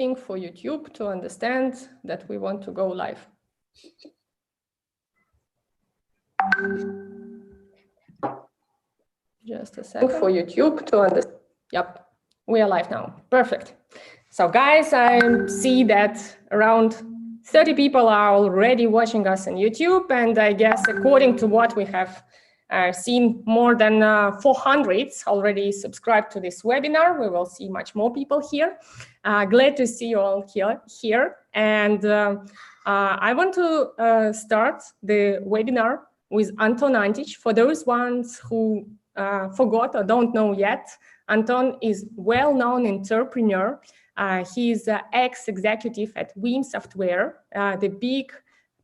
for YouTube to understand that we want to go live. Just a second for YouTube to understand. Yep, we are live now. Perfect. So guys, I see that around 30 people are already watching us on YouTube, and I guess according to what we have seen, more than 400 already subscribed to this webinar. We will see much more people here. Glad to see you all here. And I want to start the webinar with Anton Antich. For those ones who forgot or don't know yet, Anton is well-known entrepreneur. He's an ex-executive at Veam Software, the big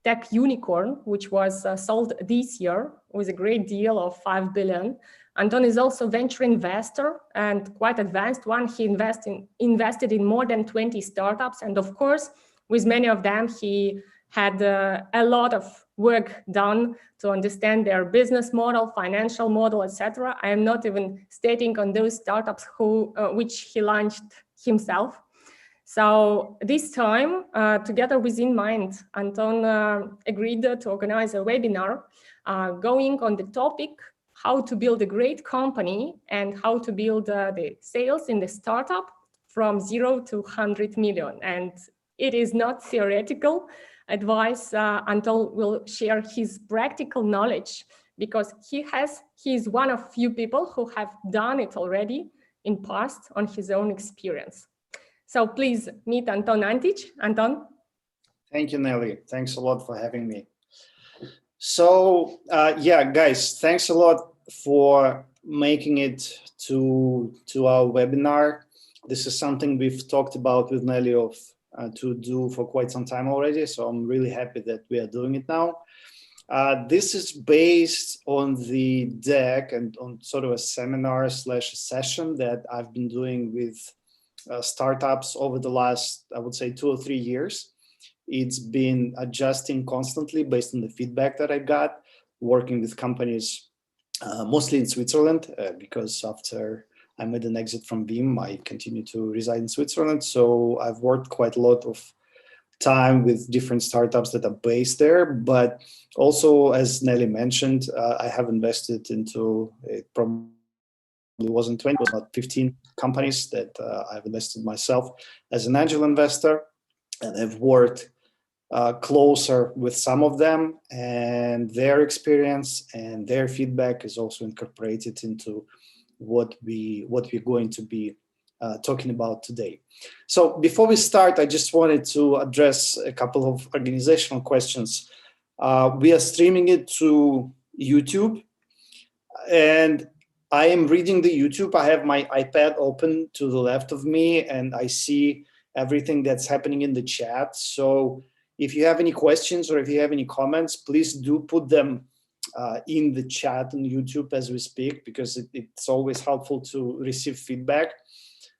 tech unicorn, which was sold this year with a great deal of 5 billion. Anton is also a venture investor and quite advanced one. He invested in more than 20 startups. And of course, with many of them, he had a lot of work done to understand their business model, financial model, etc. I am not even stating on those startups which he launched himself. So this time, together with InnMind, Anton agreed to organize a webinar going on the topic how to build a great company and how to build the sales in the startup from 0 to 100 million. And it is not theoretical advice. Anton will share his practical knowledge because he is one of few people who have done it already in past on his own experience. So please meet Anton Antich. Anton. Thank you, Nelly. Thanks a lot for having me. So yeah, guys, thanks a lot for making it to our webinar. This is something we've talked about with Nelly to do for quite some time already. So I'm really happy that we are doing it now. This is based on the deck and on sort of a seminar / session that I've been doing with startups over the last, I would say, 2 or 3 years. It's been adjusting constantly based on the feedback that I got, working with companies, mostly in Switzerland, because after I made an exit from Veam, I continue to reside in Switzerland. So I've worked quite a lot of time with different startups that are based there. But also, as Nelly mentioned, I have invested into it probably wasn't 20, it was about 15 companies that I've invested myself as an angel investor, and I've worked closer with some of them, and their experience and their feedback is also incorporated into what we're going to be talking about today. So before we start, I just wanted to address a couple of organizational questions. We are streaming it to YouTube, and I am reading the YouTube. I have my iPad open to the left of me, and I see everything that's happening in the chat. So if you have any questions or if you have any comments, please do put them in the chat on YouTube as we speak, because it's always helpful to receive feedback,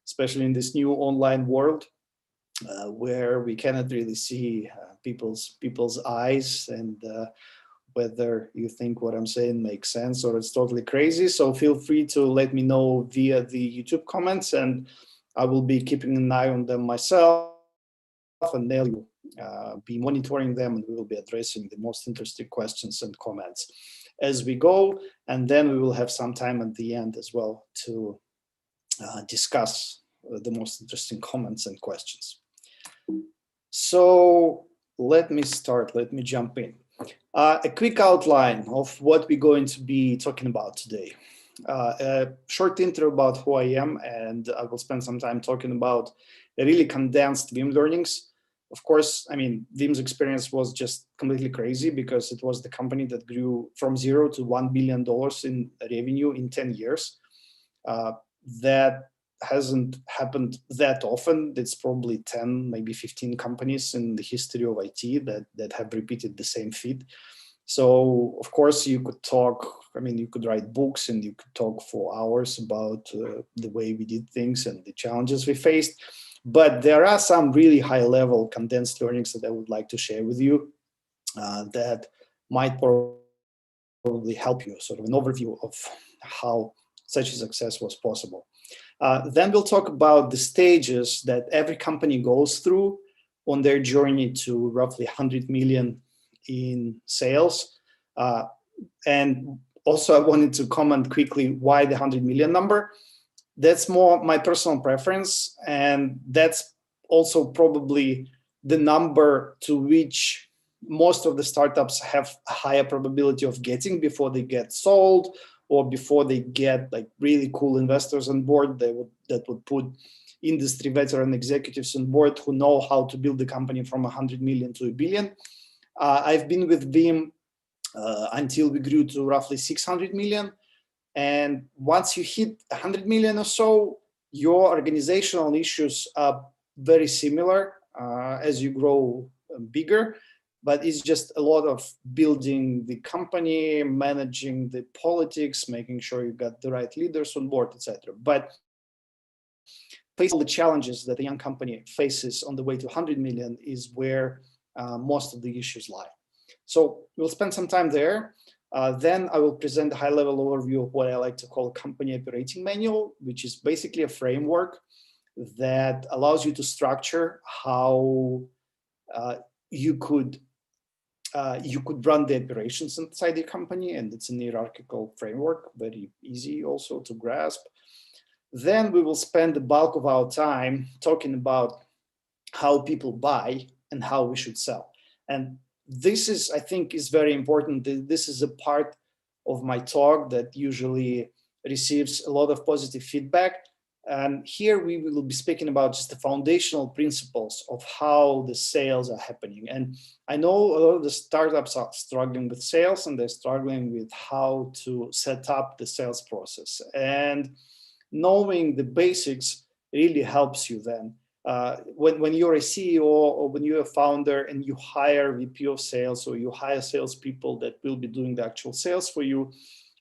especially in this new online world where we cannot really see people's eyes and whether you think what I'm saying makes sense or it's totally crazy. So feel free to let me know via the YouTube comments, and I will be keeping an eye on them myself, and Nelly will be monitoring them, and we will be addressing the most interesting questions and comments as we go. And then we will have some time at the end as well to discuss the most interesting comments and questions. So let me start, let me jump in. A quick outline of what we're going to be talking about today. A short intro about who I am, and I will spend some time talking about a really condensed Veam learnings. Of course, I mean, Veam's experience was just completely crazy because it was the company that grew from 0 to $1 billion in revenue in 10 years. That hasn't happened that often. It's probably 10, maybe 15 companies in the history of IT that have repeated the same feat. So, of course, you could talk, I mean, you could write books and you could talk for hours about the way we did things and the challenges we faced. But there are some really high-level condensed learnings that I would like to share with you that might probably help you, sort of an overview of how such a success was possible. Then we'll talk about the stages that every company goes through on their journey to roughly 100 million in sales. And also I wanted to comment quickly why the 100 million number. That's more my personal preference, and that's also probably the number to which most of the startups have a higher probability of getting before they get sold, or before they get like really cool investors on board that would put industry veteran executives on board who know how to build the company from 100 million to a billion. I've been with Veam until we grew to roughly 600 million. And once you hit 100 million or so, your organizational issues are very similar as you grow bigger, but it's just a lot of building the company, managing the politics, making sure you got the right leaders on board, etc. But facing all the challenges that a young company faces on the way to 100 million is where most of the issues lie. So we'll spend some time there. Then I will present a high-level overview of what I like to call a company operating manual, which is basically a framework that allows you to structure how you could run the operations inside the company, and it's an hierarchical framework, very easy also to grasp. Then we will spend the bulk of our time talking about how people buy and how we should sell. And this is, I think, is very important. This is a part of my talk that usually receives a lot of positive feedback. And here we will be speaking about just the foundational principles of how the sales are happening. And I know a lot of the startups are struggling with sales, and they're struggling with how to set up the sales process. And knowing the basics really helps you then. When you're a CEO or when you're a founder and you hire VP of sales, or you hire salespeople that will be doing the actual sales for you,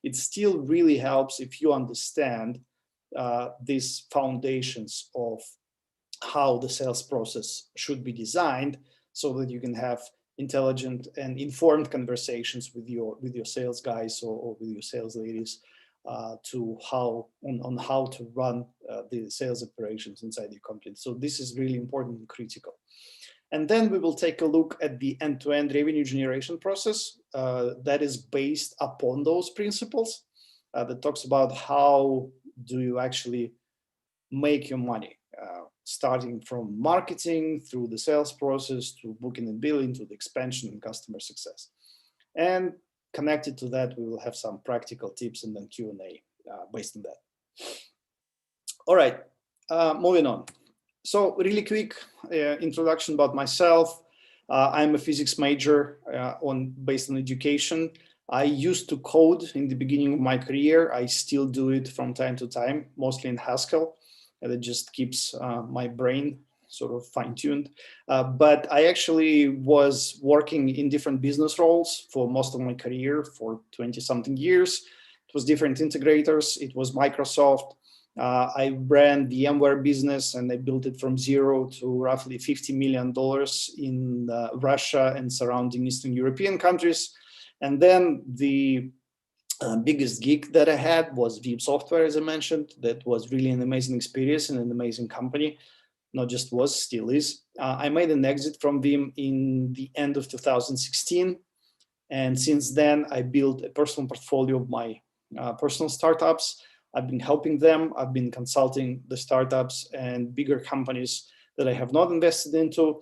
it still really helps if you understand these foundations of how the sales process should be designed, so that you can have intelligent and informed conversations with your sales guys or with your sales ladies to how to run the sales operations inside your company. So this is really important and critical. And then we will take a look at the end-to-end revenue generation process that is based upon those principles, that talks about how do you actually make your money, starting from marketing through the sales process to booking and billing to the expansion and customer success. And connected to that, we will have some practical tips and then Q&A based on that. All right, moving on. So really quick introduction about myself. I'm a physics major based on education. I used to code in the beginning of my career. I still do it from time to time, mostly in Haskell, and it just keeps my brain sort of fine-tuned. But I actually was working in different business roles for most of my career for 20-something years. It was different integrators. It was Microsoft. I ran the VMware business, and I built it from zero to roughly $50 million in Russia and surrounding Eastern European countries. And then the biggest gig that I had was Veam Software, as I mentioned. That was really an amazing experience and an amazing company. Not just was, still is. I made an exit from Veam in the end of 2016. And since then, I built a personal portfolio of my personal startups. I've been helping them. I've been consulting the startups and bigger companies that I have not invested into,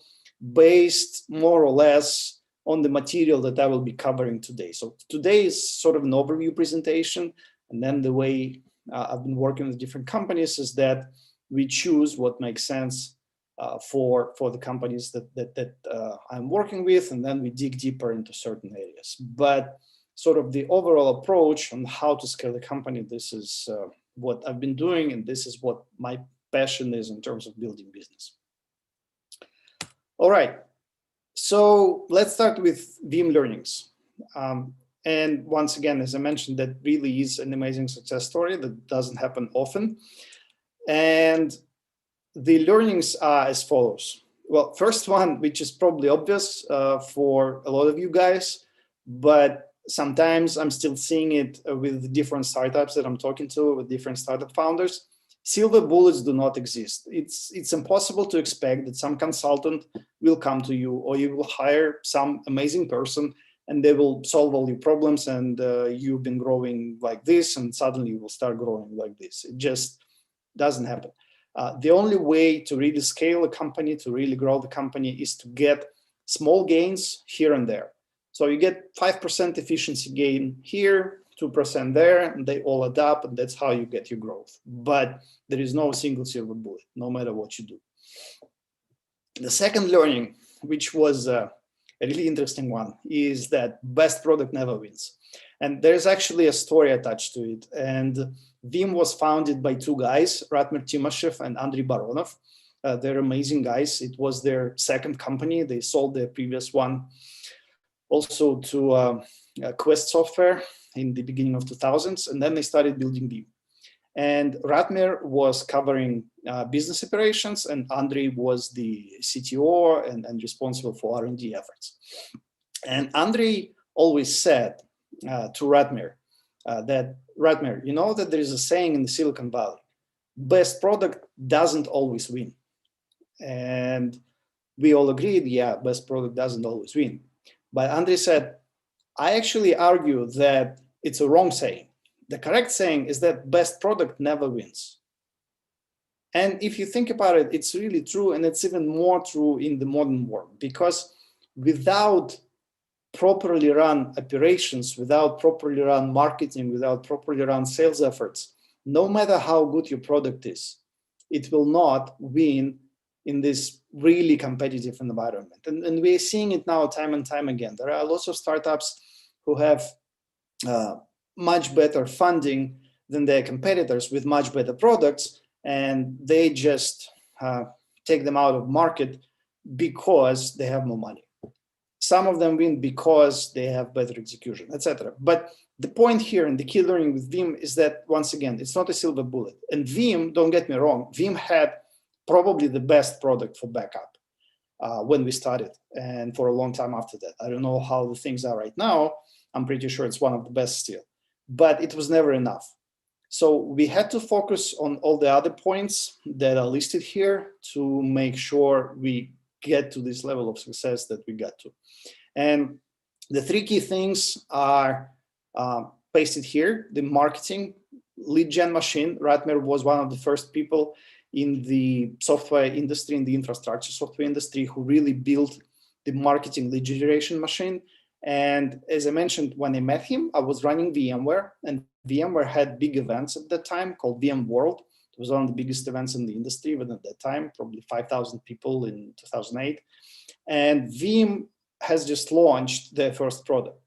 based more or less on the material that I will be covering today. So today is sort of an overview presentation. And then the way I've been working with different companies is that we choose what makes sense for the companies that I'm working with, and then we dig deeper into certain areas. But sort of the overall approach on how to scale the company, this is what I've been doing, and this is what my passion is in terms of building business. All right, so let's start with Veam learnings. And once again, as I mentioned, that really is an amazing success story that doesn't happen often. And the learnings are as follows. Well, first one, which is probably obvious for a lot of you guys, but sometimes I'm still seeing it with different startups that I'm talking to, with different startup founders. Silver bullets do not exist. It's impossible to expect that some consultant will come to you, or you will hire some amazing person and they will solve all your problems, and you've been growing like this and suddenly you will start growing like this. It just doesn't happen. The only way to really scale a company, to really grow the company, is to get small gains here and there. So you get 5% efficiency gain here, 2% there, and they all add up, and that's how you get your growth. But there is no single silver bullet, no matter what you do. The second learning, which was a really interesting one, is that best product never wins. And there's actually a story attached to it. And Veam was founded by two guys, Ratmir Timashev and Andrei Baronov. They're amazing guys. It was their second company. They sold their previous one also to Quest Software in the beginning of 2000s, and then they started building Veam. And Ratmir was covering business operations, and Andrei was the CTO and responsible for R&D efforts. And Andrei always said to Ratmir that, Ratmir, you know that there is a saying in the Silicon Valley, best product doesn't always win. And we all agreed, yeah, best product doesn't always win. But Andrei said, I actually argue that it's a wrong saying. The correct saying is that best product never wins. And if you think about it, it's really true, and it's even more true in the modern world, because without properly run operations, without properly run marketing, without properly run sales efforts, no matter how good your product is, it will not win in this really competitive environment. And we're seeing it now time and time again. There are lots of startups who have much better funding than their competitors with much better products, and they just take them out of market because they have more money. Some of them win because they have better execution, etc. But the point here and the key learning with Veam is that, once again, it's not a silver bullet. And Veam, don't get me wrong, Veam had probably the best product for backup when we started, and for a long time after that. I don't know how the things are right now. I'm pretty sure it's one of the best still, but it was never enough. So we had to focus on all the other points that are listed here to make sure we get to this level of success that we got to. And the three key things are pasted here: the marketing lead gen machine. Ratmir was one of the first people in the software industry, in the infrastructure software industry, who really built the marketing lead generation machine. And as I mentioned, when I met him, I was running VMware, and VMware had big events at that time called VM World. It was one of the biggest events in the industry, even at that time, probably 5,000 people in 2008. And Veam has just launched their first product.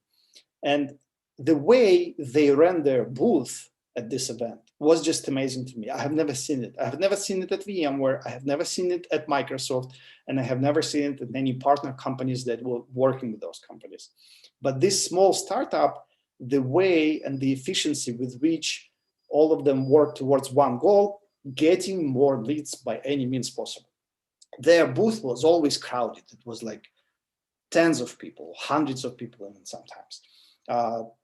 And the way they ran their booth at this event was just amazing to me. I have never seen it. I have never seen it at VMware. I have never seen it at Microsoft. And I have never seen it at any partner companies that were working with those companies. But this small startup, the way and the efficiency with which all of them work towards one goal, getting more leads by any means possible. Their booth was always crowded. It was like tens of people, hundreds of people, even sometimes.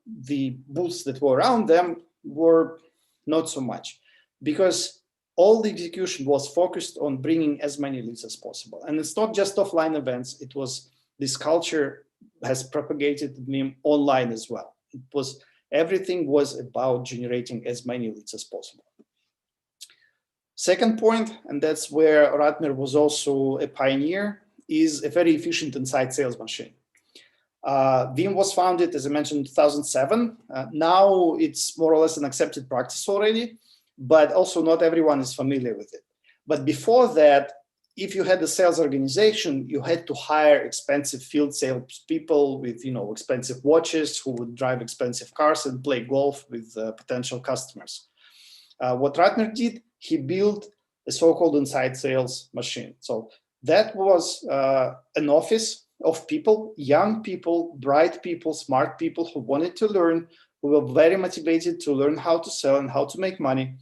The booths that were around them were not so much, because all the execution was focused on bringing as many leads as possible. And it's not just offline events. It was, this culture has propagated online as well. It was, everything was about generating as many leads as possible. Second point, and that's where Ratmir was also a pioneer, is a very efficient inside sales machine. Veam was founded, as I mentioned, in 2007. Now it's more or less an accepted practice already, but also not everyone is familiar with it. But before that, if you had a sales organization, you had to hire expensive field sales people with, expensive watches, who would drive expensive cars and play golf with potential customers. What Ratmir did, he built a so-called inside sales machine. So that was an office of people, young people, bright people, smart people who wanted to learn, who were very motivated to learn how to sell and how to make money,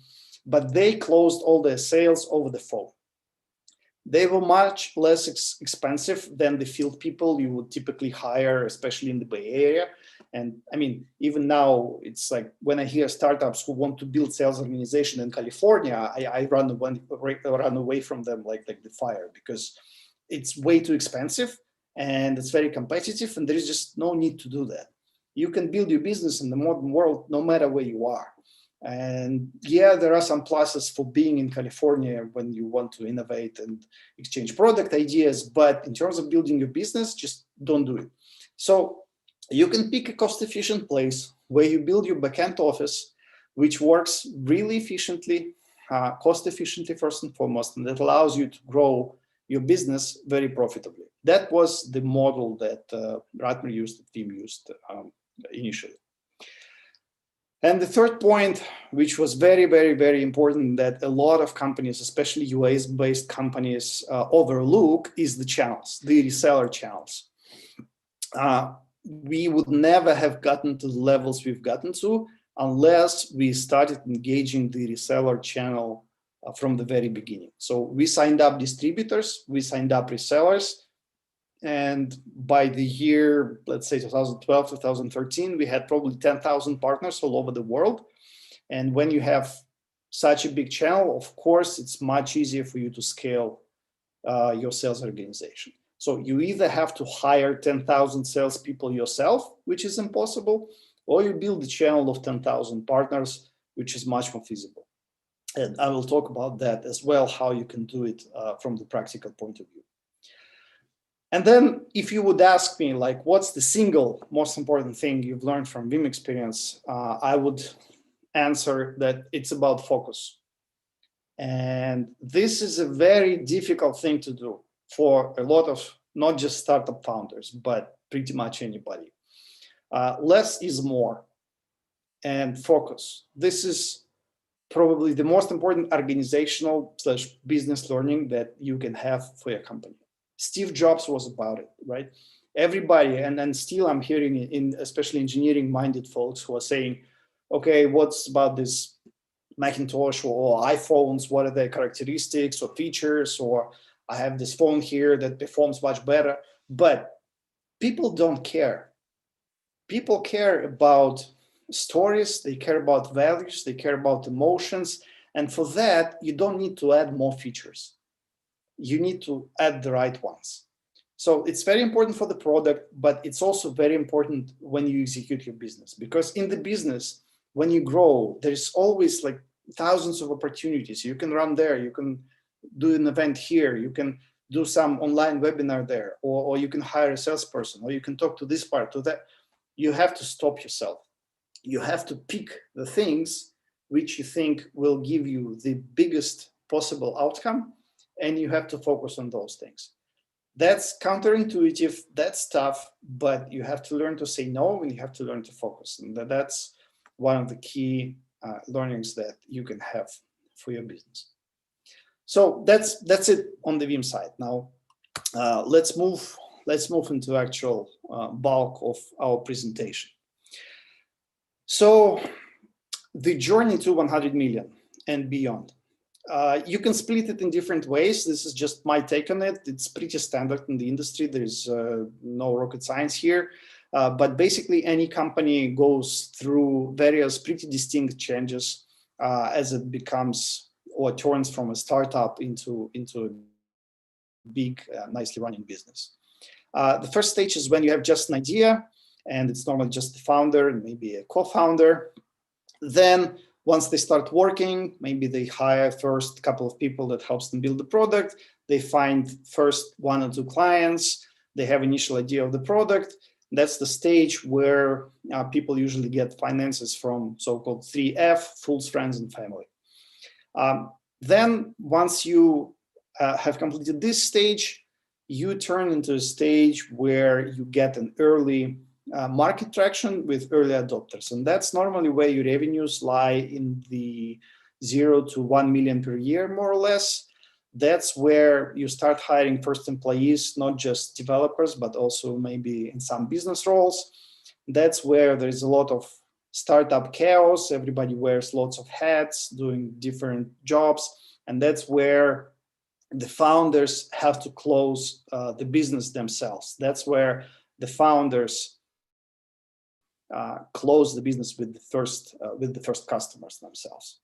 but they closed all their sales over the phone. They were much less expensive than the field people you would typically hire, especially in the Bay Area. And I mean, even now, it's like when I hear startups who want to build sales organization in California, I run away from them like the fire, because it's way too expensive and it's very competitive, and there is just no need to do that. You can build your business in the modern world no matter where you are. And yeah, there are some pluses for being in California when you want to innovate and exchange product ideas, but in terms of building your business, just don't do it. So you can pick a cost-efficient place where you build your backend office, which works really efficiently, cost-efficiently first and foremost, and that allows you to grow your business very profitably. That was the model that Ratmir used, that Veam used initially. And the third point, which was very, very, very important, that a lot of companies, especially US-based companies, overlook, is the channels, the reseller channels. We would never have gotten to the levels we've gotten to unless we started engaging the reseller channel from the very beginning. So we signed up distributors, we signed up resellers, and by the year, let's say 2012, 2013, we had probably 10,000 partners all over the world. And when you have such a big channel, of course, it's much easier for you to scale your sales organization. So you either have to hire 10,000 salespeople yourself, which is impossible, or you build a channel of 10,000 partners, which is much more feasible. And I will talk about that as well, how you can do it from the practical point of view. And then if you would ask me, like, what's the single most important thing you've learned from Veam experience, I would answer that it's about focus. And this is a very difficult thing to do for a lot of not just startup founders, but pretty much anybody. Less is more, and focus. This is probably the most important organizational / business learning that you can have for your company. Steve Jobs was about it, right? Everybody, and still I'm hearing in especially engineering-minded folks who are saying, okay, what's about this Macintosh or iPhones? What are their characteristics or features? Or I have this phone here that performs much better. But people don't care. People care about stories, they care about values, they care about emotions. And for that, you don't need to add more features. You need to add the right ones. So it's very important for the product, but it's also very important when you execute your business, because in the business, when you grow, there's always like thousands of opportunities. You can run there, you can do an event here, you can do some online webinar there, or you can hire a salesperson, or you can talk to this part, to that. You have to stop yourself. You have to pick the things which you think will give you the biggest possible outcome, and you have to focus on those things. That's counterintuitive, that's tough, but you have to learn to say no, and you have to learn to focus. And that's one of the key learnings that you can have for your business. So that's it on the Veam side. Now let's move into actual bulk of our presentation. So the journey to 100 million and beyond. You can split it in different ways. This is just my take on it. It's pretty standard in the industry. There's no rocket science here. But basically, any company goes through various pretty distinct changes as it becomes or turns from a startup into a big, nicely running business. The first stage is when you have just an idea, and it's normally just the founder and maybe a co-founder. Then once they start working, maybe they hire first a couple of people that helps them build the product. They find first 1 or 2 clients. They have initial idea of the product. That's the stage where people usually get finances from so-called 3F, fools, friends, and family. Then once you have completed this stage, you turn into a stage where you get an early market traction with early adopters. And that's normally where your revenues lie in the 0 to 1 million per year, more or less. That's where you start hiring first employees, not just developers, but also maybe in some business roles. That's where there's a lot of startup chaos. Everybody wears lots of hats, doing different jobs. And that's where the founders have to close the business themselves. That's where the founders close the business with the first customers themselves.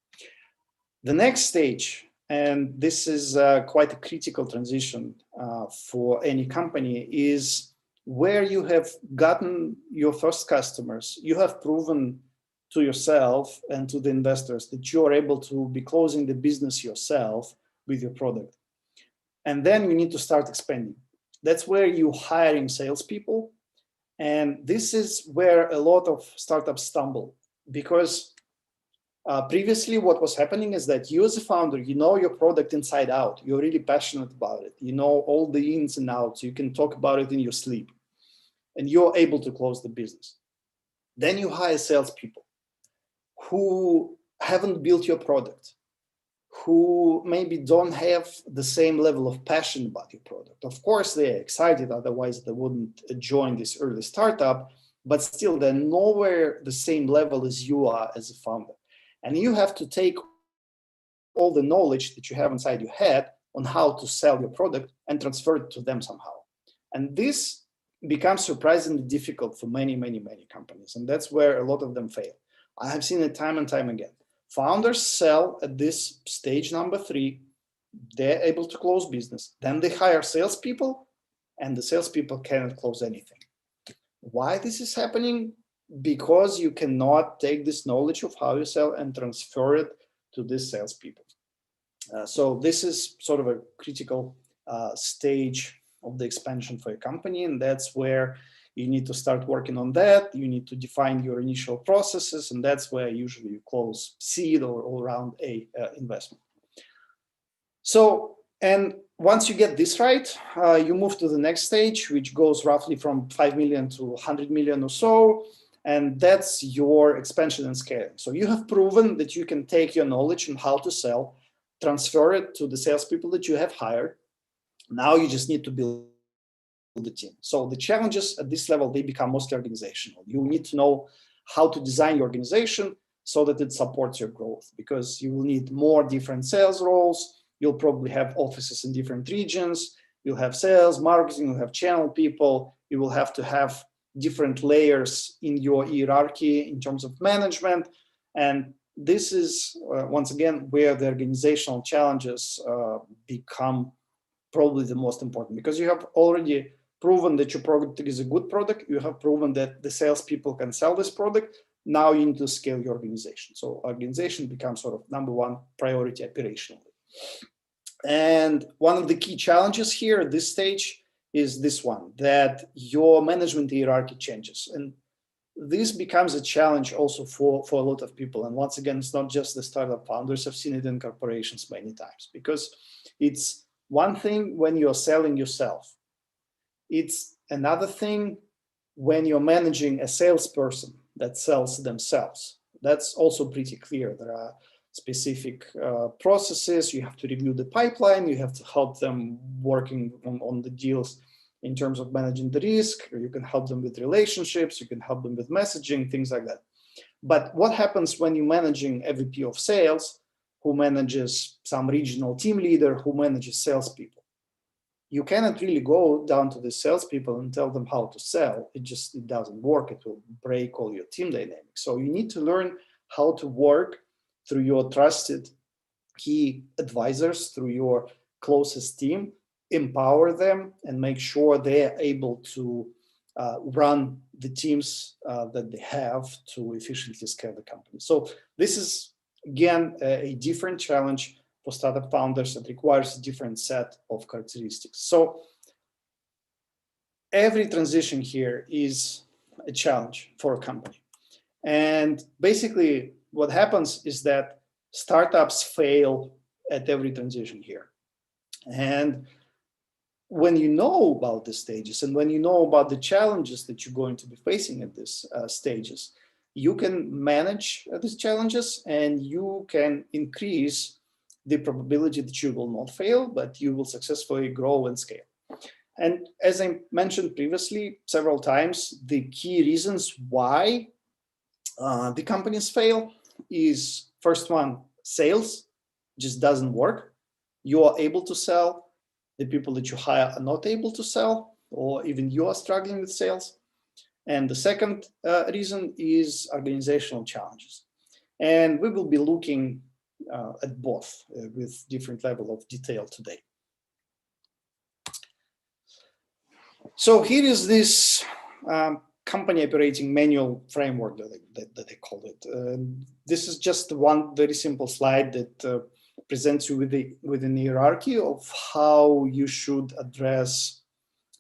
The next stage, and this is quite a critical transition for any company, is where you have gotten your first customers, you have proven to yourself and to the investors that you are able to be closing the business yourself with your product. And then you need to start expanding. That's where you're hiring salespeople. And this is where a lot of startups stumble, because previously what was happening is that you as a founder, you know your product inside out. You're really passionate about it. You know all the ins and outs. You can talk about it in your sleep. And you're able to close the business. Then you hire salespeople who haven't built your product, who maybe don't have the same level of passion about your product. Of course, they're excited, otherwise they wouldn't join this early startup, but still they're nowhere the same level as you are as a founder. And you have to take all the knowledge that you have inside your head on how to sell your product and transfer it to them somehow. And this becomes surprisingly difficult for many companies. And that's where a lot of them fail. I have seen it time and time again. Founders sell at this stage number 3, they're able to close business. Then they hire salespeople, and the salespeople cannot close anything. Why this is happening? Because you cannot take this knowledge of how you sell and transfer it to these salespeople. So this is sort of a critical stage of the expansion for a company, and that's where you need to start working on that. You need to define your initial processes, and that's where usually you close seed or round A investment. So, and once you get this right, you move to the next stage, which goes roughly from 5 million to 100 million or so, and that's your expansion and scaling. So you have proven that you can take your knowledge on how to sell, transfer it to the salespeople that you have hired. Now you just need to build the team. So the challenges at this level, they become mostly organizational. You need to know how to design your organization so that it supports your growth, because you will need more different sales roles. You'll probably have offices in different regions. You'll have sales, marketing, you'll have channel people. You will have to have different layers in your hierarchy in terms of management. And this is, once again, where the organizational challenges become probably the most important, because you have already proven that your product is a good product. You have proven that the salespeople can sell this product. Now you need to scale your organization. So organization becomes sort of number 1 priority operationally. And one of the key challenges here at this stage is this one, that your management hierarchy changes. And this becomes a challenge also for a lot of people. And once again, it's not just the startup founders. I've seen it in corporations many times, because it's one thing when you're selling yourself. It's another thing when you're managing a salesperson that sells themselves. That's also pretty clear. There are specific processes. You have to review the pipeline. You have to help them working on the deals in terms of managing the risk. Or you can help them with relationships. You can help them with messaging, things like that. But what happens when you're managing a VP of sales who manages some regional team leader who manages salespeople? You cannot really go down to the salespeople and tell them how to sell. It doesn't work. It will break all your team dynamics. So you need to learn how to work through your trusted key advisors, through your closest team, empower them, and make sure they are able to run the teams that they have to efficiently scale the company. So this is, again, a different challenge for startup founders that requires a different set of characteristics. So every transition here is a challenge for a company. And basically what happens is that startups fail at every transition here. And when you know about the stages and when you know about the challenges that you're going to be facing at these stages, you can manage these challenges and you can increase the probability that you will not fail, but you will successfully grow and scale. And as I mentioned previously several times, the key reasons why the companies fail is, first one, sales just doesn't work. You are able to sell, the people that you hire are not able to sell, or even you are struggling with sales. And the second reason is organizational challenges. And we will be looking at both with different level of detail today. So here is this company operating manual framework that they call it. This is just one very simple slide that presents you with an hierarchy of how you should address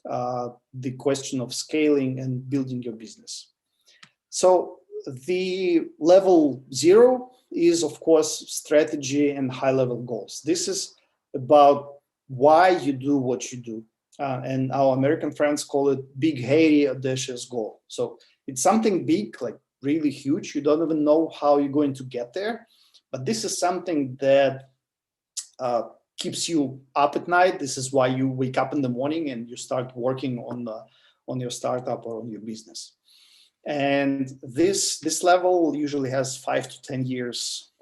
the question of scaling and building your business. So the level 0 is, of course, strategy and high-level goals. This is about why you do what you do. And our American friends call it big, hairy, audacious goal. So it's something big, like really huge. You don't even know how you're going to get there. But this is something that keeps you up at night. This is why you wake up in the morning and you start working on your startup or on your business. And this level usually has 5 to 10 years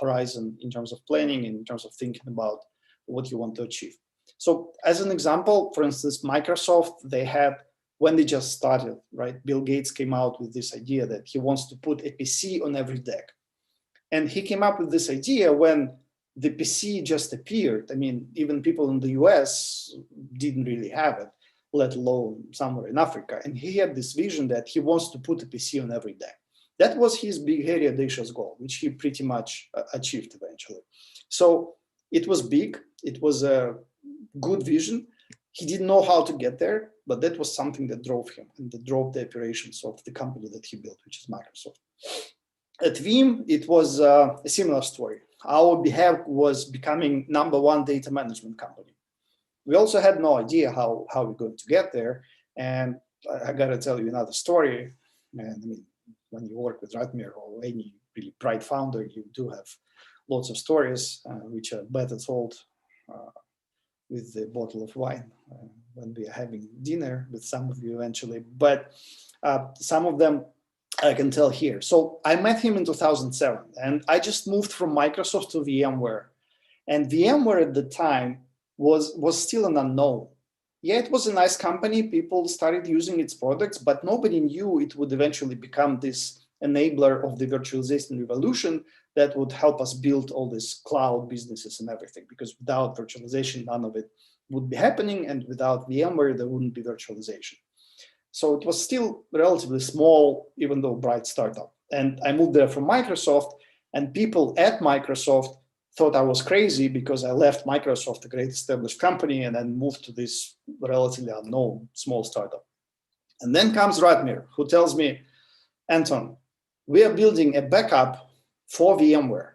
horizon in terms of planning and in terms of thinking about what you want to achieve. So as an example, for instance, Microsoft, they had, when they just started, right, Bill Gates came out with this idea that he wants to put a PC on every deck. And he came up with this idea when the PC just appeared. I mean, even people in the US didn't really have it, let alone somewhere in Africa. And he had this vision that he wants to put a PC on every deck. That was his big, hairy, audacious goal, which he pretty much achieved eventually. So it was big. It was a good vision. He didn't know how to get there, but that was something that drove him and that drove the operations of the company that he built, which is Microsoft. At Veam, it was a similar story. Our behalf was becoming #1 data management company. We also had no idea how we're going to get there. And I got to tell you another story. And I mean, when you work with Ratmir or any really bright founder, you do have lots of stories which are better told with a bottle of wine when we are having dinner with some of you eventually. But some of them I can tell here. So I met him in 2007, and I just moved from Microsoft to VMware. And VMware at the time was still an unknown. Yeah, it was a nice company. People started using its products, but nobody knew it would eventually become this enabler of the virtualization revolution that would help us build all these cloud businesses and everything. Because without virtualization, none of it would be happening. And without VMware, there wouldn't be virtualization. So it was still relatively small, even though bright startup. And I moved there from Microsoft, and people at Microsoft thought I was crazy because I left Microsoft, a great established company, and then moved to this relatively unknown small startup. And then comes Ratmir, who tells me, Anton, we are building a backup for VMware.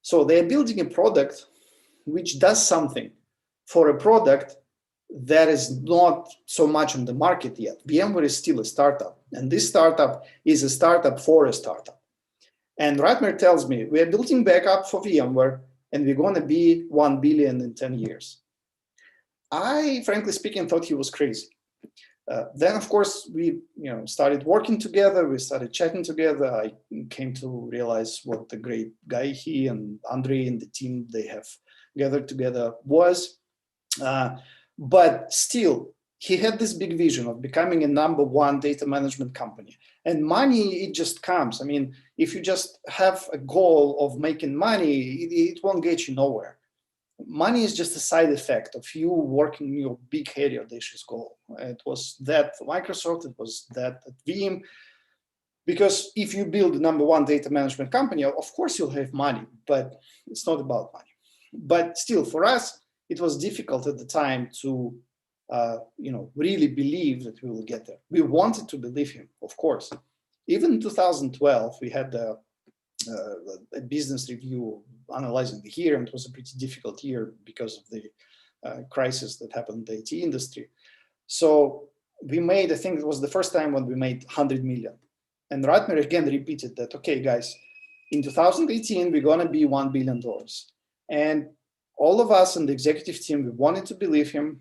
So they're building a product which does something for a product that is not so much on the market yet. VMware is still a startup, and this startup is a startup for a startup. And Ratmir tells me, we are building backup for VMware, and we're going to be 1 billion in 10 years. I, frankly speaking, thought he was crazy. Then, of course, we started working together. We started chatting together. I came to realize what a great guy he and Andrei and the team they have gathered together was. But still, he had this big vision of becoming a #1 data management company. And money, it just comes. I mean, if you just have a goal of making money, it won't get you nowhere. Money is just a side effect of you working your big, hairy, audacious goal. It was that for Microsoft, it was that at Veam. Because if you build a #1 data management company, of course you'll have money, but it's not about money. But still, for us, it was difficult at the time to really believe that we will get there. We wanted to believe him, of course. Even in 2012, we had a business review analyzing the year, and it was a pretty difficult year because of the crisis that happened in the IT industry. So we made, I think it was the first time when we made 100 million. And Ratmir again repeated that, okay, guys, in 2018, we're going to be $1 billion. And all of us in the executive team, we wanted to believe him,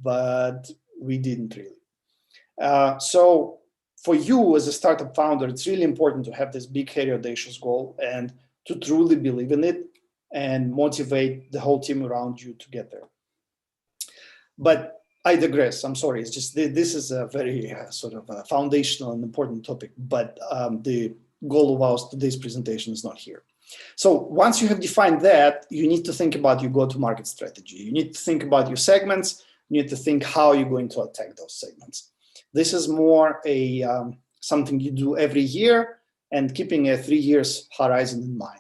but we didn't really. So for you as a startup founder, it's really important to have this big, hairy, audacious goal and to truly believe in it and motivate the whole team around you to get there. But I digress. I'm sorry. It's just this is a very sort of a foundational and important topic, but the goal of our today's presentation is not here. So once you have defined that, you need to think about your go-to-market strategy. You need to think about your segments. You need to think how you're going to attack those segments. This is more a something you do every year and keeping a 3 years horizon in mind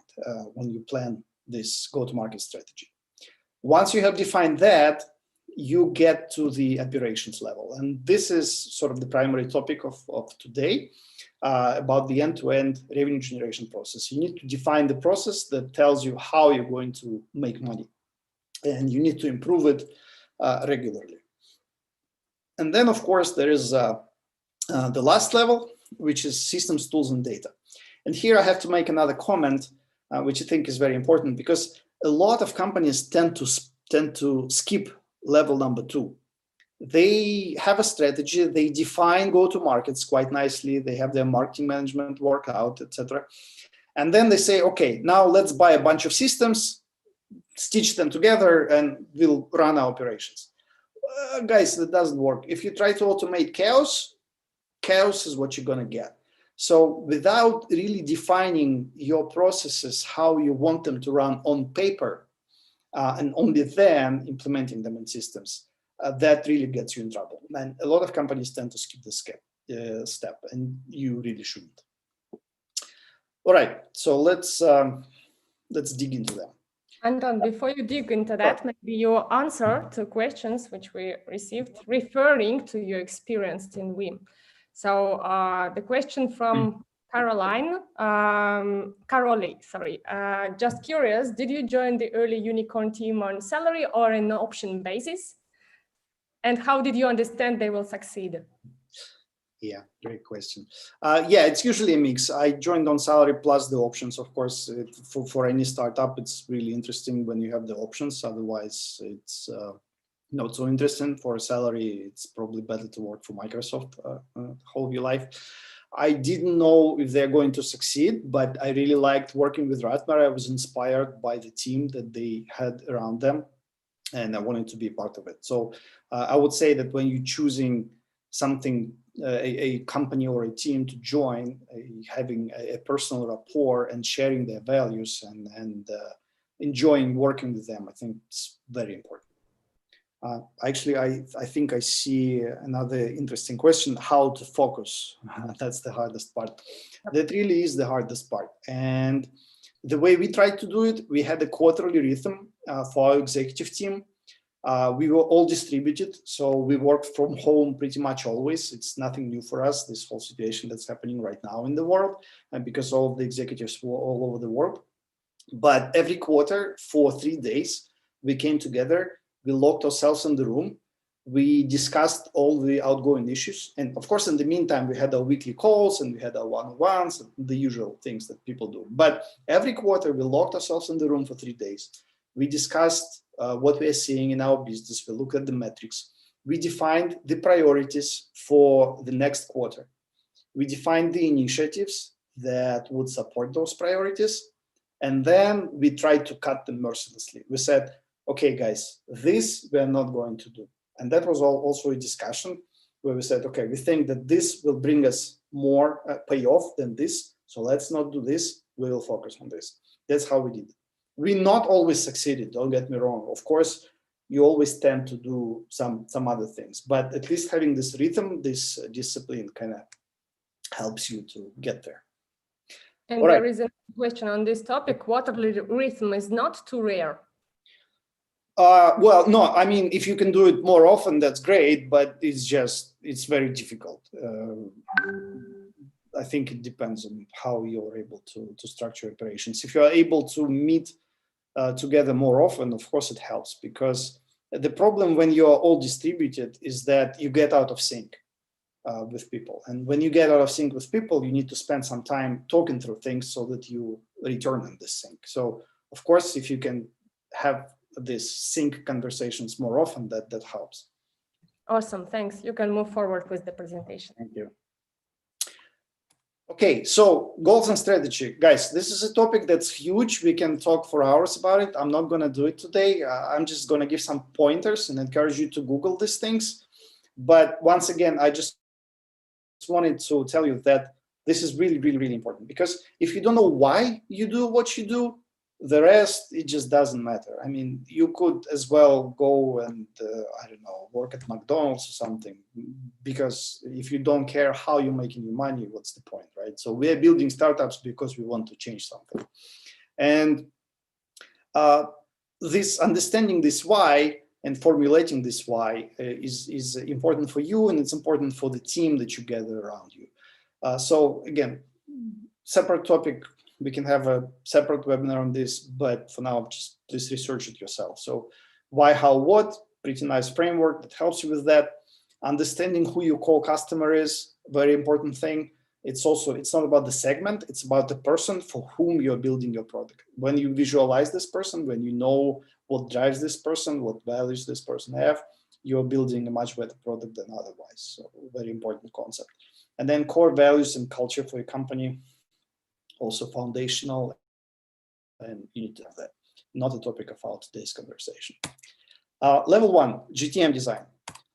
when you plan this go-to-market strategy. Once you have defined that, you get to the operations level. And this is sort of the primary topic of today about the end-to-end revenue generation process. You need to define the process that tells you how you're going to make money. And you need to improve it regularly. And then, of course, there is the last level, which is systems, tools, and data. And here I have to make another comment, which I think is very important, because a lot of companies tend to skip level number 2. They have a strategy, they define go-to-markets quite nicely, they have their marketing management work out, etc. And then they say, okay, now let's buy a bunch of systems, stitch them together, and we'll run our operations. Guys, that doesn't work. If you try to automate chaos, chaos is what you're going to get. So without really defining your processes, how you want them to run on paper, and only then implementing them in systems, that really gets you in trouble. And a lot of companies tend to skip this step, and you really shouldn't. All right, so let's dig into them. Anton, before you dig into that, maybe your answer to questions which we received referring to your experience in Veam. So the question from Carole, sorry. Just curious, did you join the early unicorn team on salary or an option basis? And how did you understand they will succeed? Yeah, great question. Yeah, it's usually a mix. I joined on salary plus the options. Of course, for any startup, it's really interesting when you have the options. Otherwise, it's not so interesting. For a salary, it's probably better to work for Microsoft whole of your life. I didn't know if they're going to succeed, but I really liked working with Ratmar. I was inspired by the team that they had around them, and I wanted to be a part of it. So I would say that when you're choosing something, a company or a team to join, having a personal rapport and sharing their values and enjoying working with them, I think it's very important. Actually, I think I see another interesting question, how to focus. That's the hardest part. That really is the hardest part. And the way we tried to do it, we had a quarterly rhythm for our executive team. We were all distributed, so we worked from home pretty much always. It's nothing new for us, this whole situation that's happening right now in the world, and because all of the executives were all over the world. But every quarter, for 3 days, we came together, we locked ourselves in the room, we discussed all the outgoing issues. And of course, in the meantime, we had our weekly calls and we had our one-on-ones, the usual things that people do. But every quarter, we locked ourselves in the room for 3 days. We discussed what we are seeing in our business. We looked at the metrics. We defined the priorities for the next quarter. We defined the initiatives that would support those priorities. And then we tried to cut them mercilessly. We said, okay, guys, this we are not going to do. And that was also a discussion where we said, okay, we think that this will bring us more payoff than this. So let's not do this. We will focus on this. That's how we did it. We not always succeeded, don't get me wrong. Of course, you always tend to do some other things, but at least having this rhythm, this discipline kind of helps you to get there. And all there is a question on this topic. Quarterly rhythm is not too rare. Well, no, I mean, if you can do it more often, that's great, but it's very difficult. I think it depends on how you're able to structure operations. If you're able to meet together more often, of course it helps, because the problem when you're all distributed is that you get out of sync with people. And when you get out of sync with people, you need to spend some time talking through things so that you return on this sync. So of course, if you can have these sync conversations more often, that helps. Awesome, thanks. You can move forward with the presentation. Thank you. Okay, so goals and strategy. Guys, this is a topic that's huge. We can talk for hours about it. I'm not going to do it today. I'm just going to give some pointers and encourage you to Google these things. But once again, I just wanted to tell you that this is really, really, really important, because if you don't know why you do what you do, the rest, it just doesn't matter. I mean, you could as well go and, I don't know, work at McDonald's or something, because if you don't care how you're making your money, what's the point, right? So we are building startups because we want to change something. And this understanding this why and formulating this why is important for you, and it's important for the team that you gather around you. So again, separate topic. We can have a separate webinar on this, but for now, just please research it yourself. So why, how, what, pretty nice framework that helps you with that. Understanding who your core customer is, very important thing. It's not about the segment, it's about the person for whom you're building your product. When you visualize this person, when you know what drives this person, what values this person have, you're building a much better product than otherwise. So very important concept. And then core values and culture for your company, also foundational, and you need to have that. Not a topic of our today's conversation. Level 1, GTM design.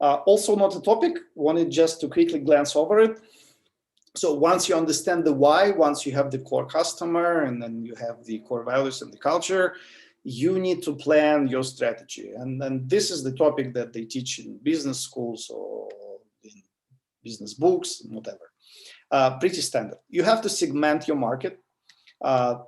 Also not a topic, wanted just to quickly glance over it. So once you understand the why, once you have the core customer, and then you have the core values and the culture, you need to plan your strategy. And this is the topic that they teach in business schools or in business books, whatever. Pretty standard. You have to segment your market.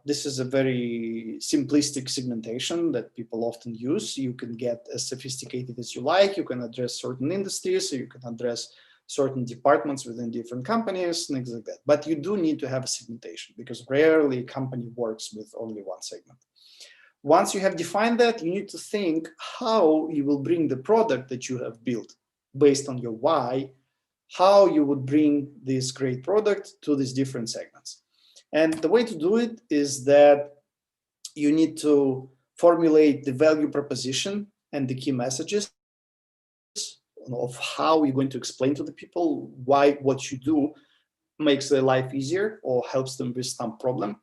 This is a very simplistic segmentation that people often use. You can get as sophisticated as you like. You can address certain industries, so you can address certain departments within different companies, things like that. But you do need to have a segmentation, because rarely a company works with only one segment. Once you have defined that, you need to think how you will bring the product that you have built based on your why, how you would bring this great product to these different segments. And the way to do it is that you need to formulate the value proposition and the key messages of how you're going to explain to the people why what you do makes their life easier or helps them with some problem.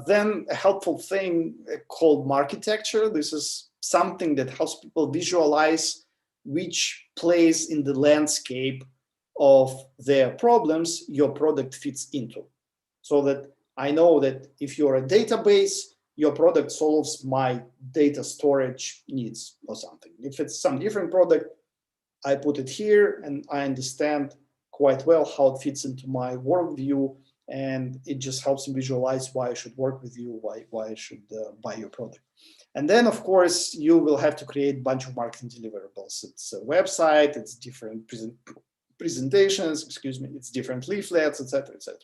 Then a helpful thing called marketecture. This is something that helps people visualize which place in the landscape of their problems your product fits into. So that I know that if you're a database, your product solves my data storage needs or something. If it's some different product, I put it here and I understand quite well how it fits into my worldview, and it just helps me visualize why I should work with you, why I should buy your product. And then, of course, you will have to create a bunch of marketing deliverables. It's a website, it's different presentations, excuse me, it's different leaflets, etc., etc.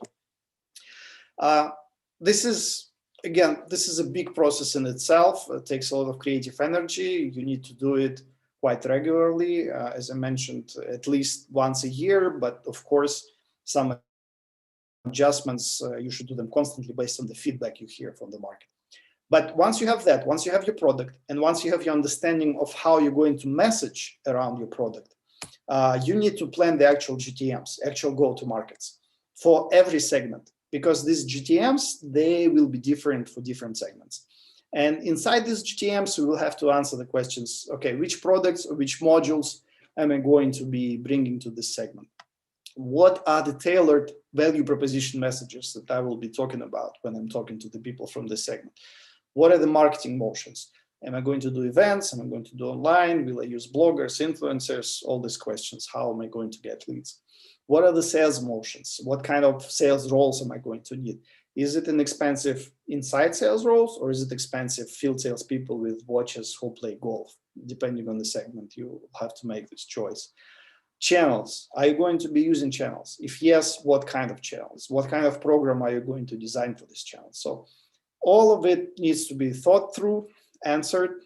This is a big process in itself. It takes a lot of creative energy. You need to do it quite regularly, as I mentioned, at least once a year, but of course, some adjustments, you should do them constantly based on the feedback you hear from the market. But once you have that, once you have your product, and once you have your understanding of how you're going to message around your product, you need to plan the actual GTMs, actual go-to-markets for every segment, because these GTMs, they will be different for different segments. And inside these GTMs, we will have to answer the questions, okay, which products or which modules am I going to be bringing to this segment? What are the tailored value proposition messages that I will be talking about when I'm talking to the people from this segment? What are the marketing motions? Am I going to do events? Am I going to do online? Will I use bloggers, influencers? All these questions. How am I going to get leads? What are the sales motions? What kind of sales roles am I going to need? Is it an expensive inside sales roles, or is it expensive field sales people with watches who play golf? Depending on the segment, you have to make this choice. Channels. Are you going to be using channels? If yes, what kind of channels? What kind of program are you going to design for this channel? So all of it needs to be thought through, answered.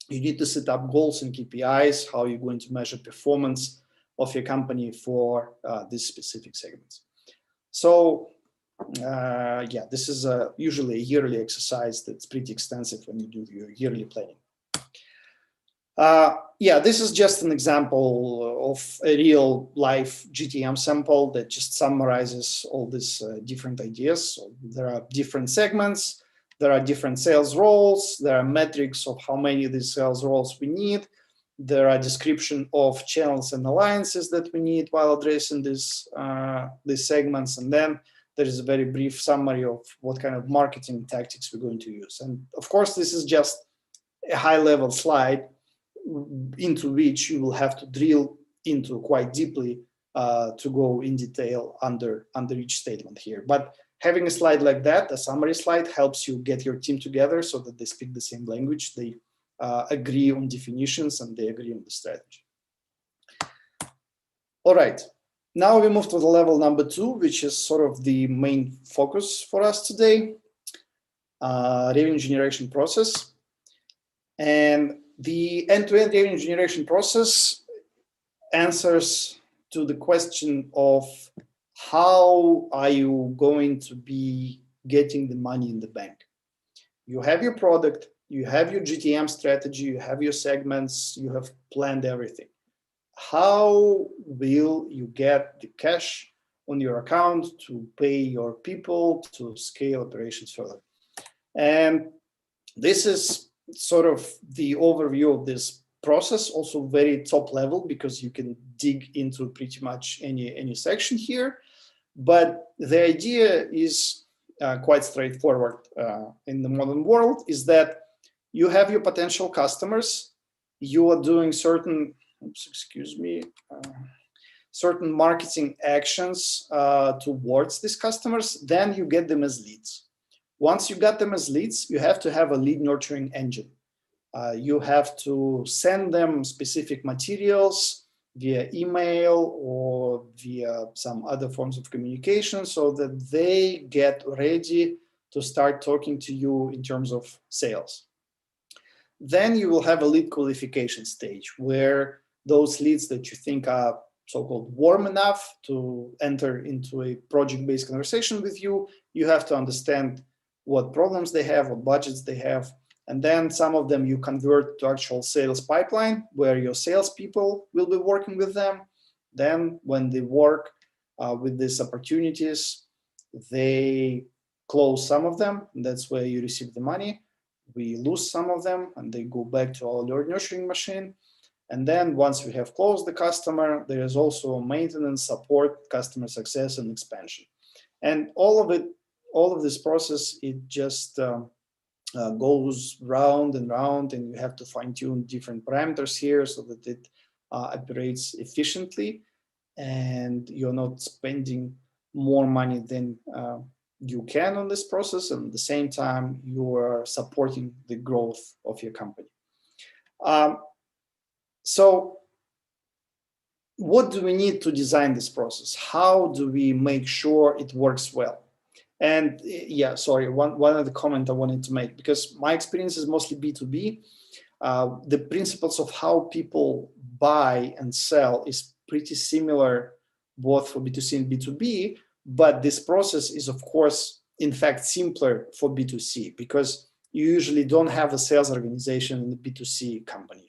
You need to set up goals and KPIs, how you're going to measure performance of your company for these specific segments. So yeah, this is usually a yearly exercise that's pretty extensive when you do your yearly planning. Yeah, this is just an example of a real life GTM sample that just summarizes all these different ideas. So there are different segments, there are different sales roles, there are metrics of how many of these sales roles we need, there are description of channels and alliances that we need while addressing these segments, and then there is a very brief summary of what kind of marketing tactics we're going to use. And of course, this is just a high-level slide into which you will have to drill into quite deeply to go in detail under each statement here. But having a slide like that, a summary slide, helps you get your team together so that they speak the same language, they agree on definitions, and they agree on the strategy. All right, now we move to the level number 2, which is sort of the main focus for us today, revenue generation process. And the end-to-end revenue generation process answers to the question of how are you going to be getting the money in the bank. You have your product, you have your GTM strategy, you have your segments, you have planned everything. How will you get the cash on your account to pay your people to scale operations further? And this is sort of the overview of this process, also very top level, because you can dig into pretty much any section here. But the idea is quite straightforward in the modern world, is that you have your potential customers, you are doing certain, certain marketing actions towards these customers, then you get them as leads. Once you got them as leads, you have to have a lead nurturing engine. You have to send them specific materials via email or via some other forms of communication so that they get ready to start talking to you in terms of sales. Then you will have a lead qualification stage where those leads that you think are so-called warm enough to enter into a project-based conversation with you, you have to understand what problems they have, what budgets they have, and then some of them you convert to actual sales pipeline where your salespeople will be working with them. Then when they work with these opportunities, they close some of them, and that's where you receive the money. We lose some of them and they go back to our lead nurturing machine. And then once we have closed the customer, there is also maintenance, support, customer success, and expansion. And all of this process, it just goes round and round, and you have to fine-tune different parameters here so that it operates efficiently and you're not spending more money than you can on this process, and at the same time you are supporting the growth of your company. So what do we need to design this process? How do we make sure it works well? And yeah, sorry, one other comment I wanted to make, because my experience is mostly B2B. The principles of how people buy and sell is pretty similar both for B2C and B2B, but this process is, of course, in fact, simpler for B2C because you usually don't have a sales organization in the B2C company.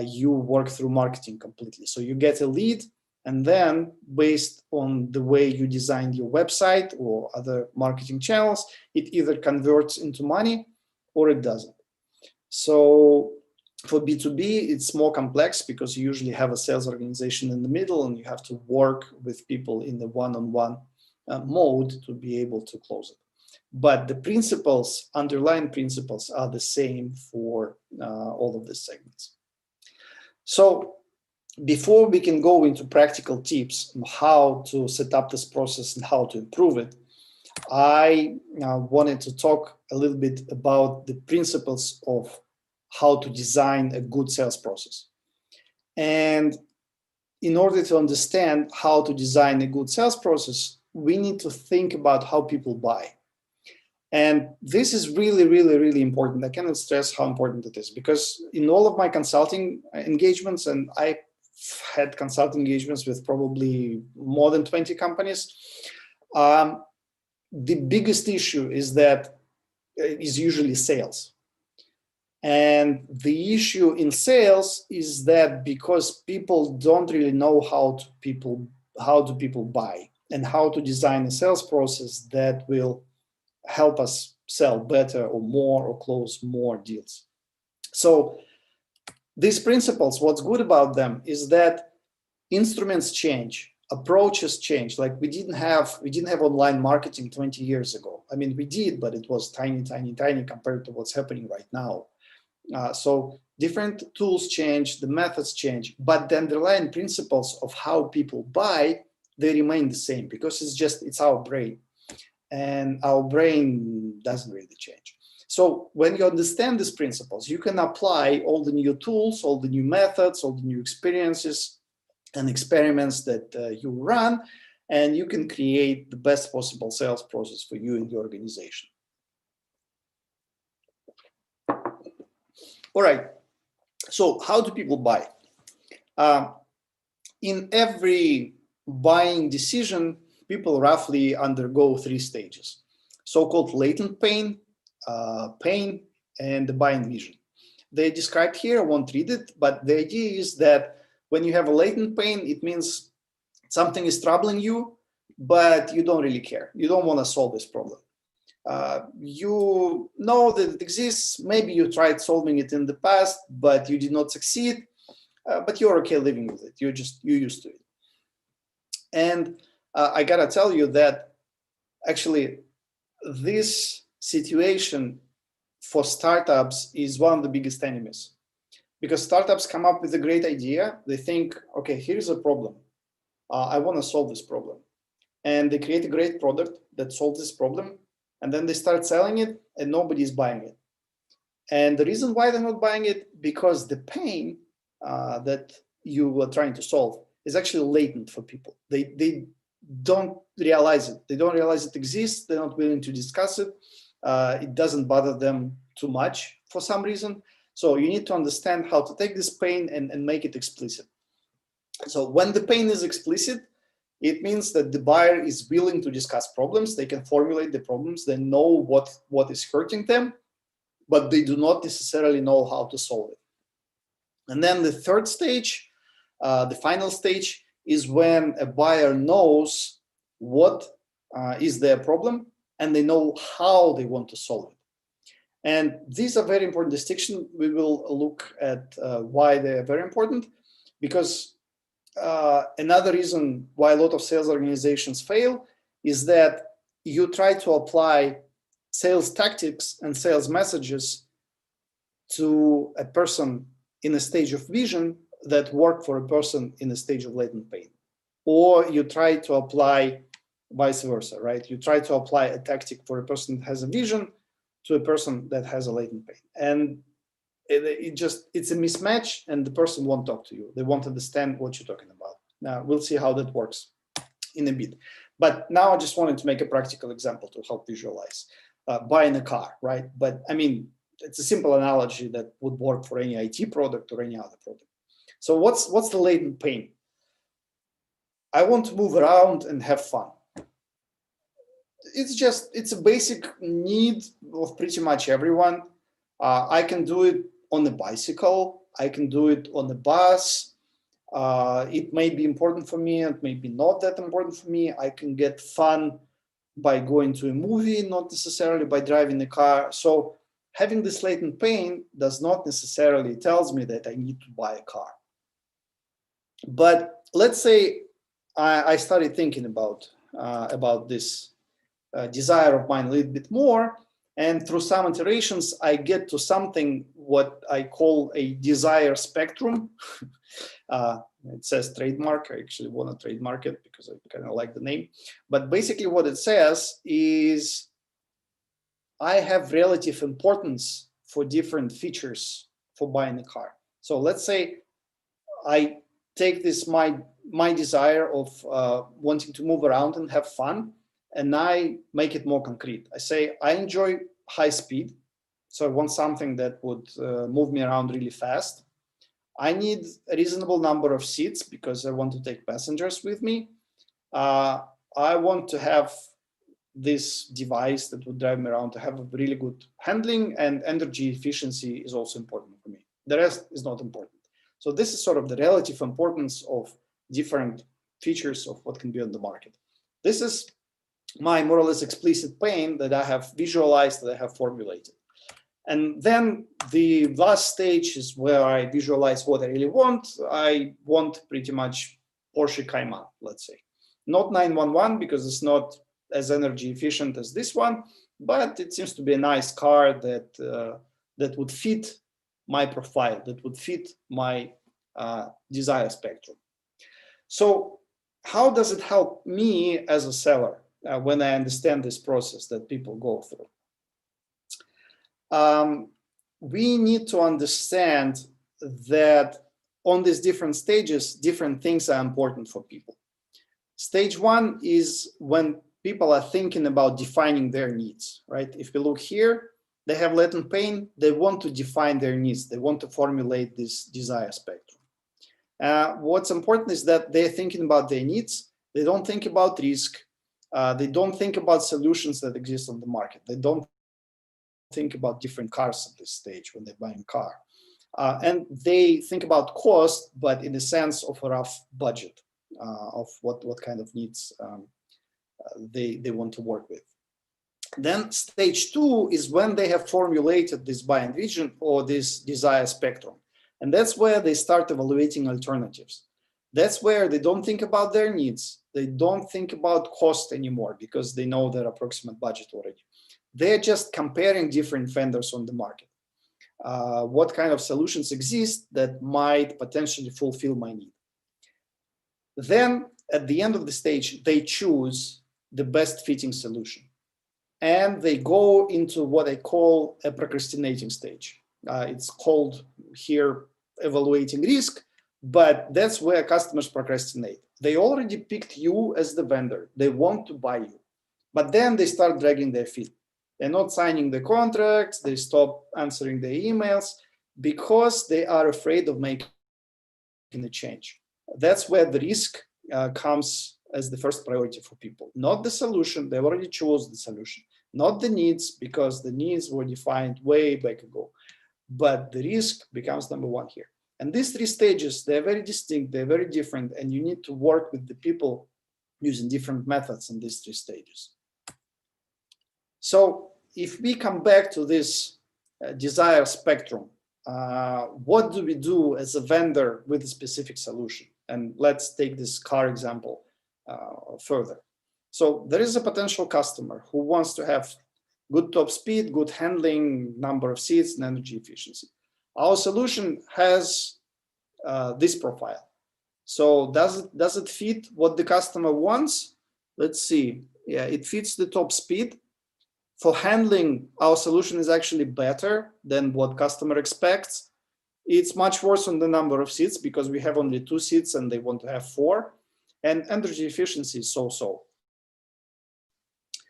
You work through marketing completely. So you get a lead, and then based on the way you designed your website or other marketing channels, it either converts into money or it doesn't. So for B2B, it's more complex because you usually have a sales organization in the middle and you have to work with people in the one-on-one mode to be able to close it. But the principles, underlying principles, are the same for all of these segments. So before we can go into practical tips on how to set up this process and how to improve it, I wanted to talk a little bit about the principles of how to design a good sales process. And in order to understand how to design a good sales process, we need to think about how people buy. And this is really, really, really important. I cannot stress how important it is, because in all of my consulting engagements, and I had consulting engagements with probably more than 20 companies, the biggest issue is that is usually sales. And the issue in sales is that because people don't really know how do people buy and how to design a sales process that will help us sell better or more or close more deals. So these principles, what's good about them is that instruments change, approaches change. Like we didn't have online marketing 20 years ago. I mean, we did, but it was tiny compared to what's happening right now. So different tools change, the methods change, but the underlying principles of how people buy, they remain the same because it's our brain, and our brain doesn't really change. So when you understand these principles, you can apply all the new tools, all the new methods, all the new experiences and experiments that you run, and you can create the best possible sales process for you and your organization. All right, so how do people buy? In every buying decision, people roughly undergo 3 stages: so-called latent pain, pain, and the buying vision. They described here, I won't read it, but the idea is that when you have a latent pain, it means something is troubling you, but you don't really care. You don't want to solve this problem. You know that it exists. Maybe you tried solving it in the past, but you did not succeed. But you're okay living with it. You're used to it. And I gotta tell you that actually this situation for startups is one of the biggest enemies, because startups come up with a great idea. They think, okay, here's a problem. I want to solve this problem. And they create a great product that solves this problem. And then they start selling it and nobody is buying it. And the reason why they're not buying it, because the pain that you are trying to solve is actually latent for people. They don't realize it. They don't realize it exists. They're not willing to discuss it. It doesn't bother them too much for some reason. So you need to understand how to take this pain and make it explicit. So when the pain is explicit, it means that the buyer is willing to discuss problems. They can formulate the problems. They know what is hurting them, but they do not necessarily know how to solve it. And then the third stage, the final stage, is when a buyer knows what is their problem and they know how they want to solve it. And these are very important distinctions. We will look at why they are very important, because another reason why a lot of sales organizations fail is that you try to apply sales tactics and sales messages to a person in a stage of vision that work for a person in a stage of latent pain. Or you try to apply vice versa, right? You try to apply a tactic for a person that has a vision to a person that has a latent pain. And it's a mismatch, and the person won't talk to you. They won't understand what you're talking about. Now, we'll see how that works in a bit. But now I just wanted to make a practical example to help visualize. Buying a car, right? But I mean, it's a simple analogy that would work for any IT product or any other product. So what's the latent pain? I want to move around and have fun. It's a basic need of pretty much everyone. I can do it on a bicycle. I can do it on a bus. It may be important for me. It may be not that important for me. I can get fun by going to a movie, not necessarily by driving a car. So having this latent pain does not necessarily tells me that I need to buy a car. But let's say I started thinking about this desire of mine a little bit more, and through some iterations, I get to something what I call a desire spectrum. It says trademark. I actually want to trademark it because I kind of like the name. But basically what it says is I have relative importance for different features for buying a car. So let's say I take this my desire of wanting to move around and have fun, and I make it more concrete. I say I enjoy high speed, so I want something that would move me around really fast. I need a reasonable number of seats because I want to take passengers with me. I want to have this device that would drive me around to have a really good handling, and energy efficiency is also important for me. The rest is not important. So this is sort of the relative importance of different features of what can be on the market. This is my more or less explicit pain that I have visualized, that I have formulated. And then the last stage is where I visualize what I really want. I want pretty much Porsche Cayman, let's say. Not 911 because it's not as energy efficient as this one, but it seems to be a nice car that that would fit my profile, that would fit my desire spectrum. So how does it help me as a seller when I understand this process that people go through? We need to understand that on these different stages, different things are important for people. Stage one is when people are thinking about defining their needs, right? If we look here, they have latent pain, they want to define their needs, they want to formulate this desire spectrum. What's important is that they're thinking about their needs, they don't think about risk, they don't think about solutions that exist on the market, they don't think about different cars at this stage when they're buying a car. And they think about cost, but in the sense of a rough budget of what kind of needs they want to work with. Then stage two is when they have formulated this buying vision or this desire spectrum. And that's where they start evaluating alternatives. That's where they don't think about their needs. They don't think about cost anymore because they know their approximate budget already. They're just comparing different vendors on the market. What kind of solutions exist that might potentially fulfill my need. Then at the end of the stage, they choose the best fitting solution. And they go into what I call a procrastinating stage. It's called here evaluating risk, but that's where customers procrastinate. They already picked you as the vendor. They want to buy you, but then they start dragging their feet. They're not signing the contracts. They stop answering their emails because they are afraid of making a change. That's where the risk comes as the first priority for people. Not the solution, they already chose the solution. Not the needs, because the needs were defined way back ago. But the risk becomes number one here. And these three stages, they're very distinct, they're very different, and you need to work with the people using different methods in these three stages. So if we come back to this desire spectrum, what do we do as a vendor with a specific solution? And let's take this car example further. So there is a potential customer who wants to have good top speed, good handling, number of seats, and energy efficiency. Our solution has this profile. So does it fit what the customer wants? Let's see. Yeah, it fits the top speed. For handling, our solution is actually better than what customer expects. It's much worse on the number of seats because we have only 2 seats and they want to have 4. And energy efficiency is so-so.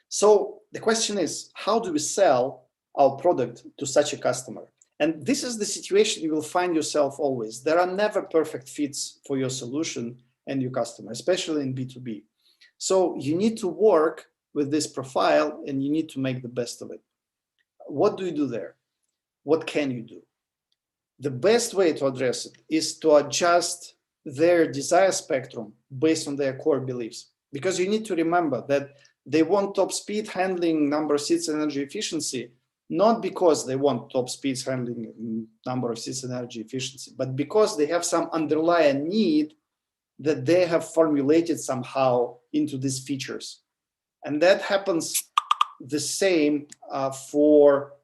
So the question is, how do we sell our product to such a customer? And this is the situation you will find yourself always. There are never perfect fits for your solution and your customer, especially in B2B. So you need to work with this profile and you need to make the best of it. What do you do there? What can you do? The best way to address it is to adjust their desire spectrum based on their core beliefs. Because you need to remember that they want top speed, handling, number of seats, and energy efficiency, not because they want top speeds, handling, number of seats, and energy efficiency, but because they have some underlying need that they have formulated somehow into these features. And that happens the same for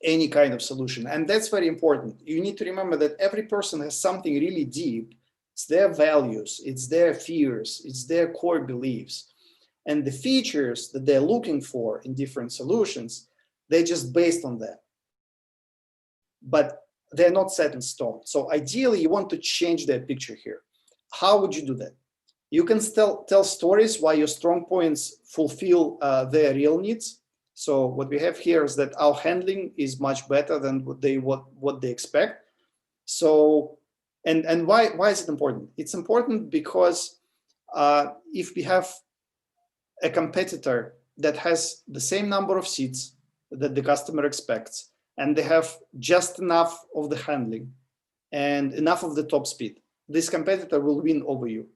any kind of solution. And that's very important. You need to remember that every person has something really deep. It's their values, it's their fears, it's their core beliefs. And the features that they're looking for in different solutions, they're just based on that. But they're not set in stone. So ideally, you want to change their picture here. How would you do that? You can still tell stories why your strong points fulfill their real needs. So what we have here is that our handling is much better than what they expect. So and why is it important? It's important because if we have a competitor that has the same number of seats that the customer expects, and they have just enough of the handling and enough of the top speed, this competitor will win over you,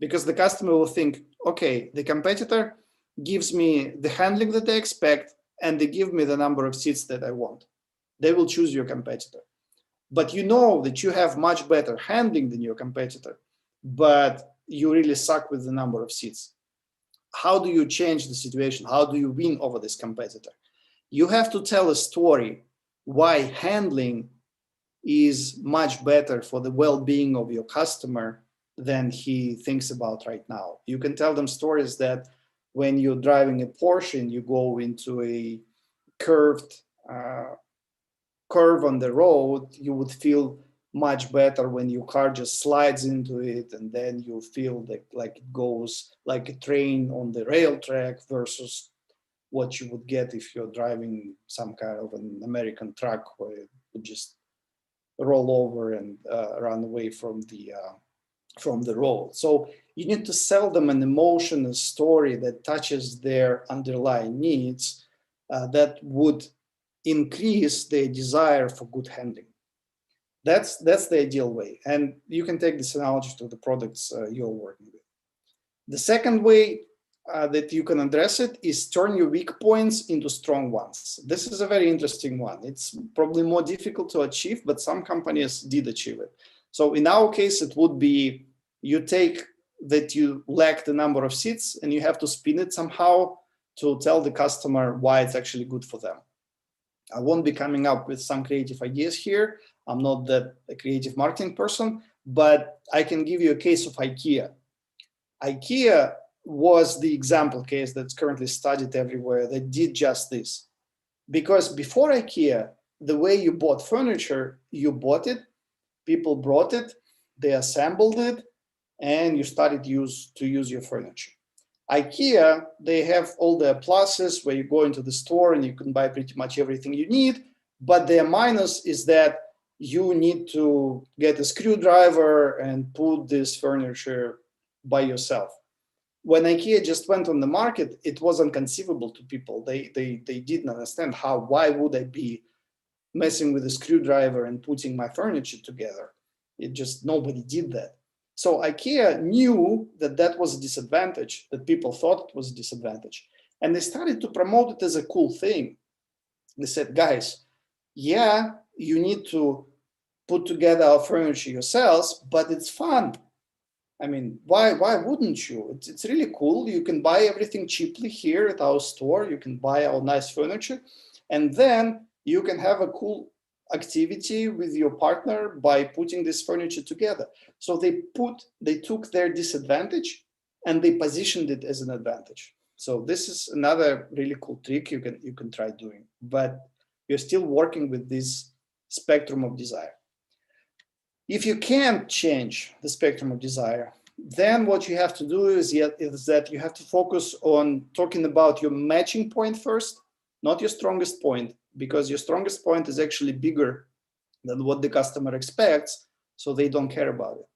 because the customer will think, okay, the competitor gives me the handling that they expect, and they give me the number of seats that I want. They will choose your competitor. But you know that you have much better handling than your competitor, but you really suck with the number of seats. How do you change the situation? How do you win over this competitor? You have to tell a story why handling is much better for the well-being of your customer than he thinks about right now. You can tell them stories that when you're driving a Porsche and you go into a curved curve on the road, you would feel much better when your car just slides into it, and then you feel like it goes like a train on the rail track, versus what you would get if you're driving some kind of an American truck where it would just roll over and run away from the road. So you need to sell them an emotion, a story that touches their underlying needs, that would increase their desire for good handling. That's the ideal way. And you can take this analogy to the products you're working with. The second way that you can address it is turn your weak points into strong ones. This is a very interesting one. It's probably more difficult to achieve, but some companies did achieve it. So in our case, it would be you take that you lack the number of seats and you have to spin it somehow to tell the customer why it's actually good for them. I won't be coming up with some creative ideas here. I'm not that a creative marketing person, but I can give you a case of IKEA. IKEA was the example case that's currently studied everywhere that did just this. Because before IKEA, the way you bought furniture, you bought it, people brought it, they assembled it, and you started to use your furniture. IKEA, they have all the pluses where you go into the store and you can buy pretty much everything you need, but their minus is that you need to get a screwdriver and put this furniture by yourself. When IKEA just went on the market, it was inconceivable to people. They didn't understand why would I be messing with a screwdriver and putting my furniture together? It just, nobody did that. So IKEA knew that that was a disadvantage, that people thought it was a disadvantage. And they started to promote it as a cool thing. They said, guys, yeah, you need to put together our furniture yourselves, but it's fun. I mean, why wouldn't you? It's really cool. You can buy everything cheaply here at our store. You can buy our nice furniture. And then you can have a cool activity with your partner by putting this furniture together. So they took their disadvantage and they positioned it as an advantage. So this is another really cool trick you can try doing, but you're still working with this spectrum of desire. If you can't change the spectrum of desire, then what you have to do is that you have to focus on talking about your matching point first, not your strongest point, because your strongest point is actually bigger than what the customer expects, so they don't care about it.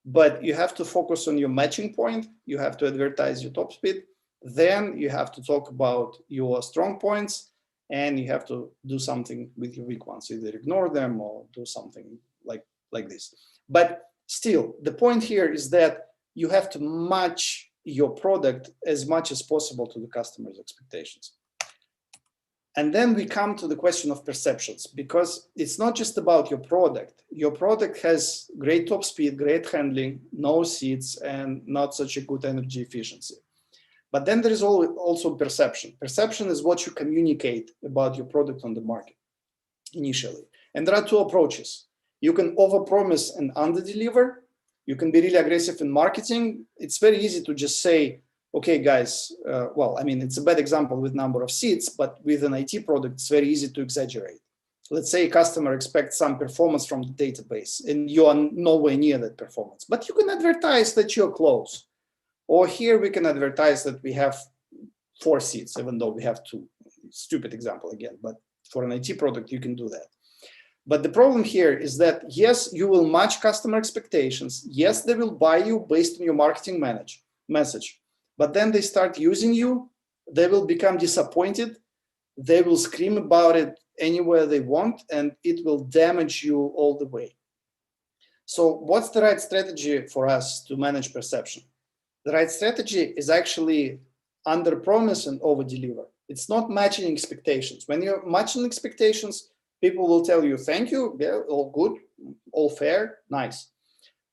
But you have to focus on your matching point. You have to advertise your top speed. Then you have to talk about your strong points, and you have to do something with your weak ones, either ignore them or do something like this. But still, the point here is that you have to match your product as much as possible to the customer's expectations. And then we come to the question of perceptions, because it's not just about your product. Your product has great top speed, great handling, no seats, and not such a good energy efficiency. But then there is also perception. Perception is what you communicate about your product on the market initially. And there are two approaches. You can overpromise and underdeliver. You can be really aggressive in marketing. It's very easy to just say, okay, guys, well, I mean, it's a bad example with number of seats, but with an IT product, it's very easy to exaggerate. Let's say a customer expects some performance from the database and you are nowhere near that performance, but you can advertise that you're close. Or here we can advertise that we have 4 seats, even though we have 2. Stupid example again, but for an IT product, you can do that. But the problem here is that, yes, you will match customer expectations. Yes, they will buy you based on your marketing message. But then they start using you they will become disappointed. They will scream about it anywhere they want, and it will damage you all the way. So what's the right strategy for us to manage perception? The right strategy is actually under promise and over deliver. It's not matching expectations. When you're matching expectations, people will tell you, thank you, yeah, all good, all fair, nice.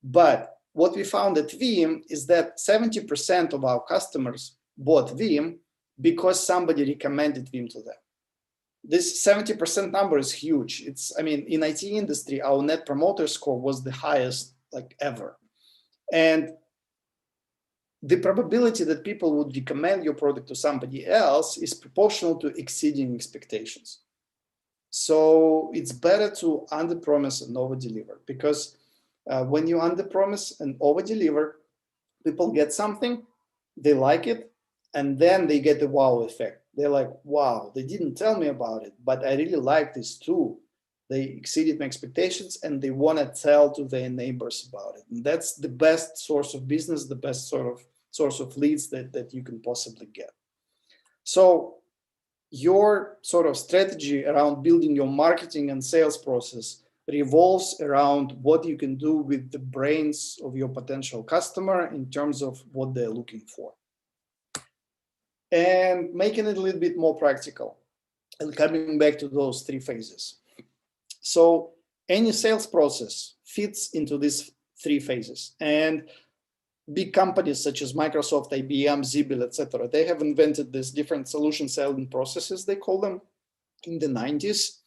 But what we found at Veam is that 70% of our customers bought Veam because somebody recommended Veam to them. This 70% number is huge. It's, I mean, in IT industry, our net promoter score was the highest like ever. And the probability that people would recommend your product to somebody else is proportional to exceeding expectations. So it's better to under-promise and over-deliver, because when you under-promise and over-deliver, people get something, they like it, and then they get the wow effect. They're like, wow, they didn't tell me about it, but I really like this too. They exceeded my expectations, and they want to tell to their neighbors about it. And that's the best source of business, the best sort of source of leads that you can possibly get. So your sort of strategy around building your marketing and sales process revolves around what you can do with the brains of your potential customer in terms of what they're looking for. And making it a little bit more practical and coming back to those three phases. So any sales process fits into these three phases. And big companies such as Microsoft, IBM, Siebel, etc., they have invented these different solution selling processes, they call them, in the 90s.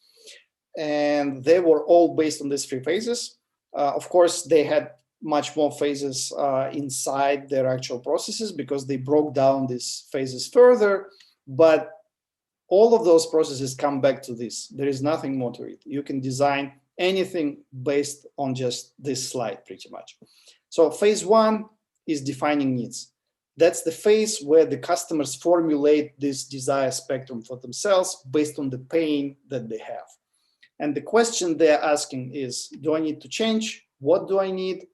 And they were all based on these three phases. Of course, they had much more phases inside their actual processes because they broke down these phases further. But all of those processes come back to this. There is nothing more to it. You can design anything based on just this slide, pretty much. So phase one is defining needs. That's the phase where the customers formulate this desire spectrum for themselves based on the pain that they have. And the question they're asking is, do I need to change? What do I need?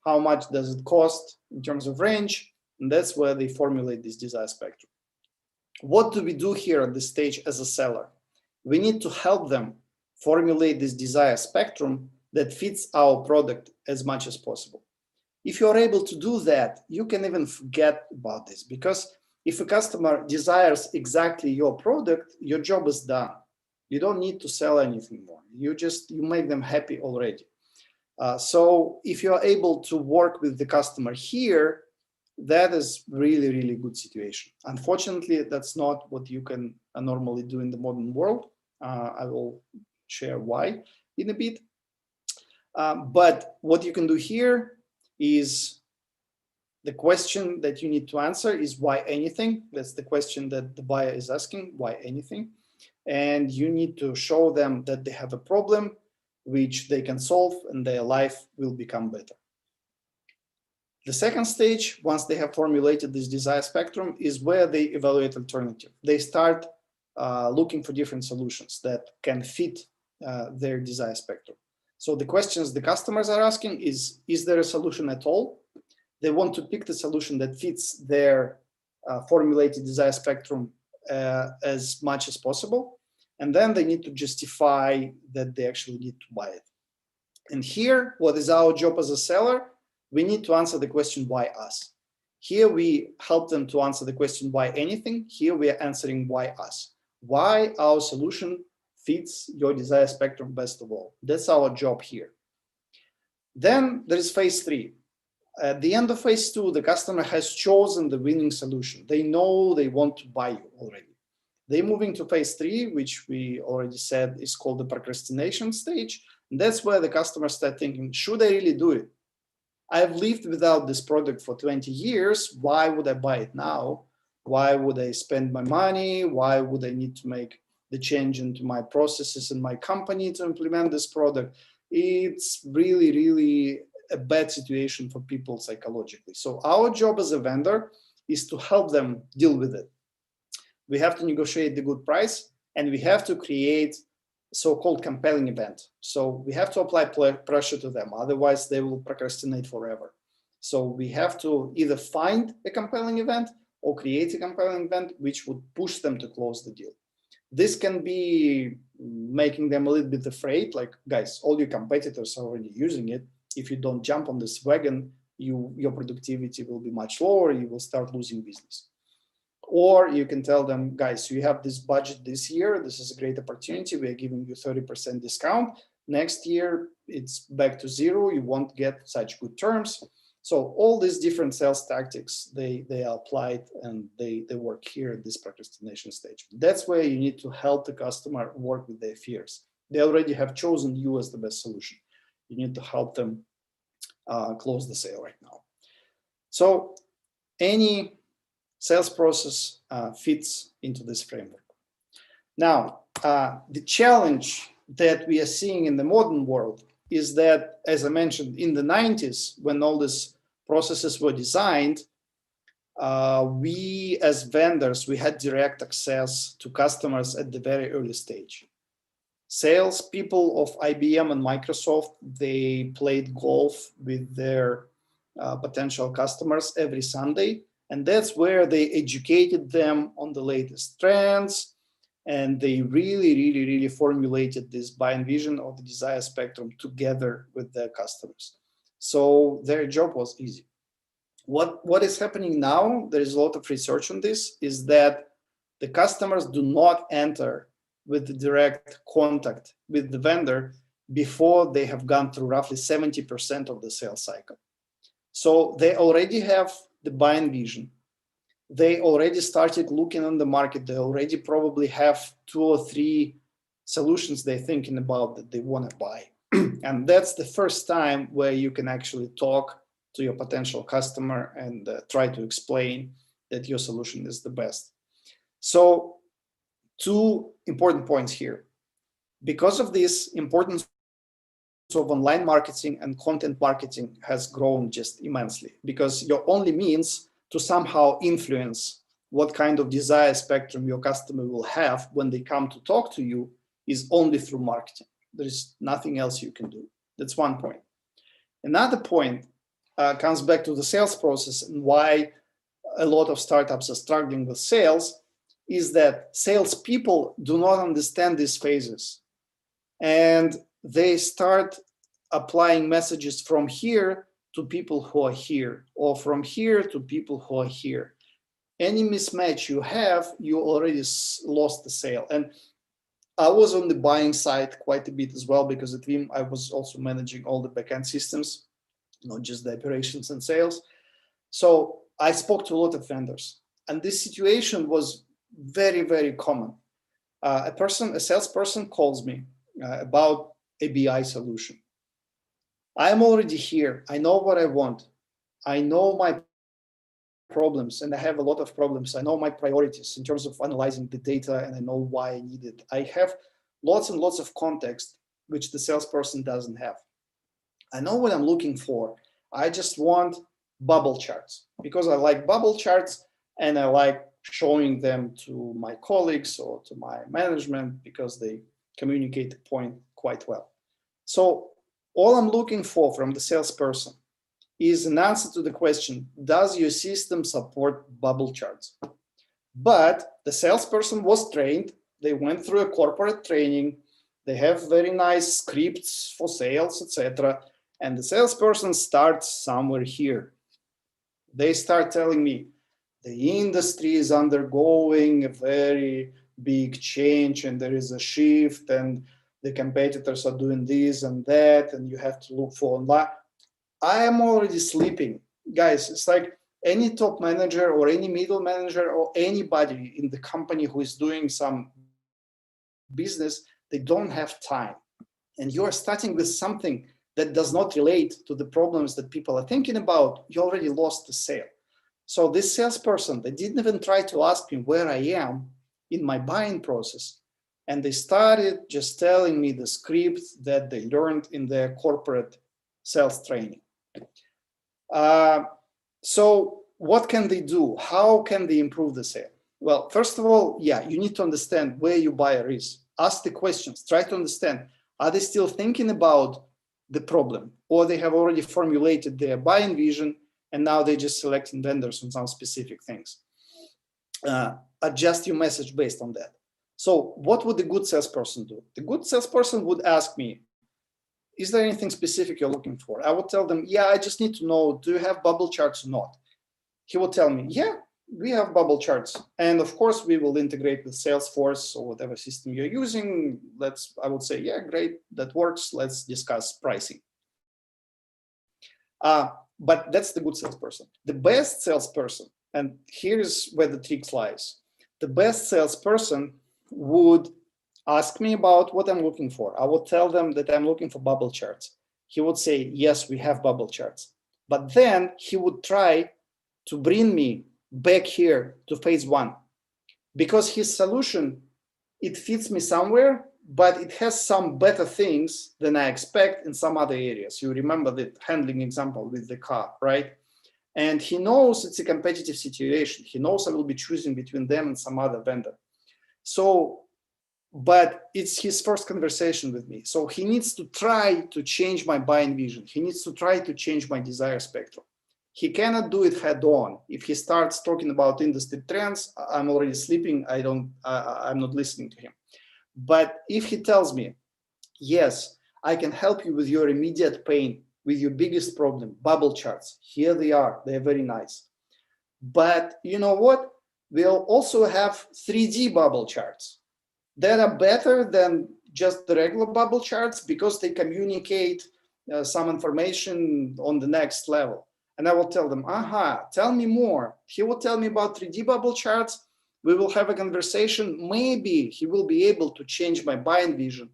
How much does it cost in terms of range? And that's where they formulate this desire spectrum. What do we do here at this stage as a seller? We need to help them formulate this desire spectrum that fits our product as much as possible. If you're able to do that, you can even forget about this, because if a customer desires exactly your product, your job is done. You don't need to sell anything more. You make them happy already. So if you're able to work with the customer here, that is really, really good situation. Unfortunately, that's not what you can normally do in the modern world. I will share why in a bit. But what you can do here is the question that you need to answer is why anything? That's the question that the buyer is asking, why anything? And you need to show them that they have a problem which they can solve and their life will become better. The second stage, once they have formulated this desire spectrum, is where they evaluate alternative. They start looking for different solutions that can fit their desire spectrum. So the questions the customers are asking is there a solution at all? They want to pick the solution that fits their formulated desire spectrum as much as possible. And then they need to justify that they actually need to buy it. And here, what is our job as a seller? We need to answer the question, why us? Here we help them to answer the question, why anything? Here we are answering, why us? Why our solution fits your desire spectrum best of all. That's our job here. Then there is phase three. At the end of phase two, the customer has chosen the winning solution. They know they want to buy you already. They're moving to phase three, which we already said is called the procrastination stage. And that's where the customers start thinking, should I really do it? I've lived without this product for 20 years. Why would I buy it now? Why would I spend my money? Why would I need to make the change into my processes in my company to implement this product? It's really, really a bad situation for people psychologically. So our job as a vendor is to help them deal with it. We have to negotiate the good price, and we have to create so-called compelling event. So we have to apply pressure to them, otherwise they will procrastinate forever. So we have to either find a compelling event or create a compelling event which would push them to close the deal. This can be making them a little bit afraid, like, guys, all your competitors are already using it. If you don't jump on this wagon, your productivity will be much lower, you will start losing business. Or you can tell them, guys, you have this budget this year, this is a great opportunity, we are giving you 30% discount. Next year, it's back to zero, you won't get such good terms. So all these different sales tactics, they are applied and they work here at this procrastination stage. That's where you need to help the customer work with their fears. They already have chosen you as the best solution. You need to help them close the sale right now. So any sales process fits into this framework. Now, the challenge that we are seeing in the modern world is that, as I mentioned, in the 90s, when all these processes were designed, we as vendors, we had direct access to customers at the very early stage. Sales people of IBM and Microsoft, they played golf with their potential customers every Sunday. And that's where they educated them on the latest trends. And they really formulated this buying vision of the desire spectrum together with their customers. So their job was easy. What is happening now, there is a lot of research on this, is that the customers do not enter with the direct contact with the vendor before they have gone through roughly 70% of the sales cycle. So they already have the buying vision. They already started looking on the market. They already probably have 2 or 3 solutions they're thinking about that they want to buy. And that's the first time where you can actually talk to your potential customer and try to explain that your solution is the best. So 2 important points here. Because of this, importance of online marketing and content marketing has grown just immensely, because your only means to somehow influence what kind of desire spectrum your customer will have when they come to talk to you is only through marketing. There is nothing else you can do. That's one point. Another point comes back to the sales process and why a lot of startups are struggling with sales, is that salespeople do not understand these phases. And they start applying messages from here to people who are here, or from here to people who are here. Any mismatch you have, you already lost the sale. And I was on the buying side quite a bit as well, because at Veam, I was also managing all the backend systems, not just the operations and sales. So I spoke to a lot of vendors, and this situation was very common. A salesperson calls me about a BI solution. I'm already here. I know what I want. I know my problems, and I have a lot of problems. I know my priorities in terms of analyzing the data, and I know why I need it. I have lots and lots of context, which the salesperson doesn't have. I know what I'm looking for. I just want bubble charts, because I like bubble charts and I like showing them to my colleagues or to my management, because they communicate the point quite well. So all I'm looking for from the salesperson is an answer to the question, does your system support bubble charts? But the salesperson was trained. They went through a corporate training. They have very nice scripts for sales, etc. And the salesperson starts somewhere here. They start telling me the industry is undergoing a very big change, and there is a shift, and the competitors are doing this and that, and you have to look for online. I am already sleeping. Guys, it's like any top manager or any middle manager or anybody in the company who is doing some business, they don't have time. And you are starting with something that does not relate to the problems that people are thinking about. You already lost the sale. So this salesperson, they didn't even try to ask me where I am in my buying process. And they started just telling me the scripts that they learned in their corporate sales training. So what can they do? How can they improve the sale? Well, first of all, yeah, you need to understand where your buyer is. Ask the questions. Try to understand, are they still thinking about the problem, or they have already formulated their buying vision and now they're just selecting vendors on some specific things? adjust your message based on that. So what would the good salesperson do? The good salesperson would ask me, is there anything specific you're looking for? I would tell them, yeah, I just need to know, do you have bubble charts or not? He will tell me, yeah, we have bubble charts. And of course, we will integrate with Salesforce or whatever system you're using. I would say, yeah, great, that works. Let's discuss pricing. But that's the good salesperson. The best salesperson, and here's where the trick lies. The best salesperson would ask me about what I'm looking for. I would tell them that I'm looking for bubble charts. He would say, yes, we have bubble charts. But then he would try to bring me back here to phase one, because his solution, it fits me somewhere, but it has some better things than I expect in some other areas. You remember the handling example with the car, right? And he knows it's a competitive situation. He knows I will be choosing between them and some other vendor. So, but it's his first conversation with me. So he needs to try to change my buying vision. He needs to try to change my desire spectrum. He cannot do it head on. If he starts talking about industry trends, I'm already sleeping. I'm not listening to him. But if he tells me, yes, I can help you with your immediate pain, with your biggest problem, bubble charts, here they are, they're very nice. But you know what? We'll also have 3D bubble charts that are better than just the regular bubble charts because they communicate some information on the next level. And I will tell them, aha, tell me more. He will tell me about 3D bubble charts. We will have a conversation. Maybe he will be able to change my buying vision,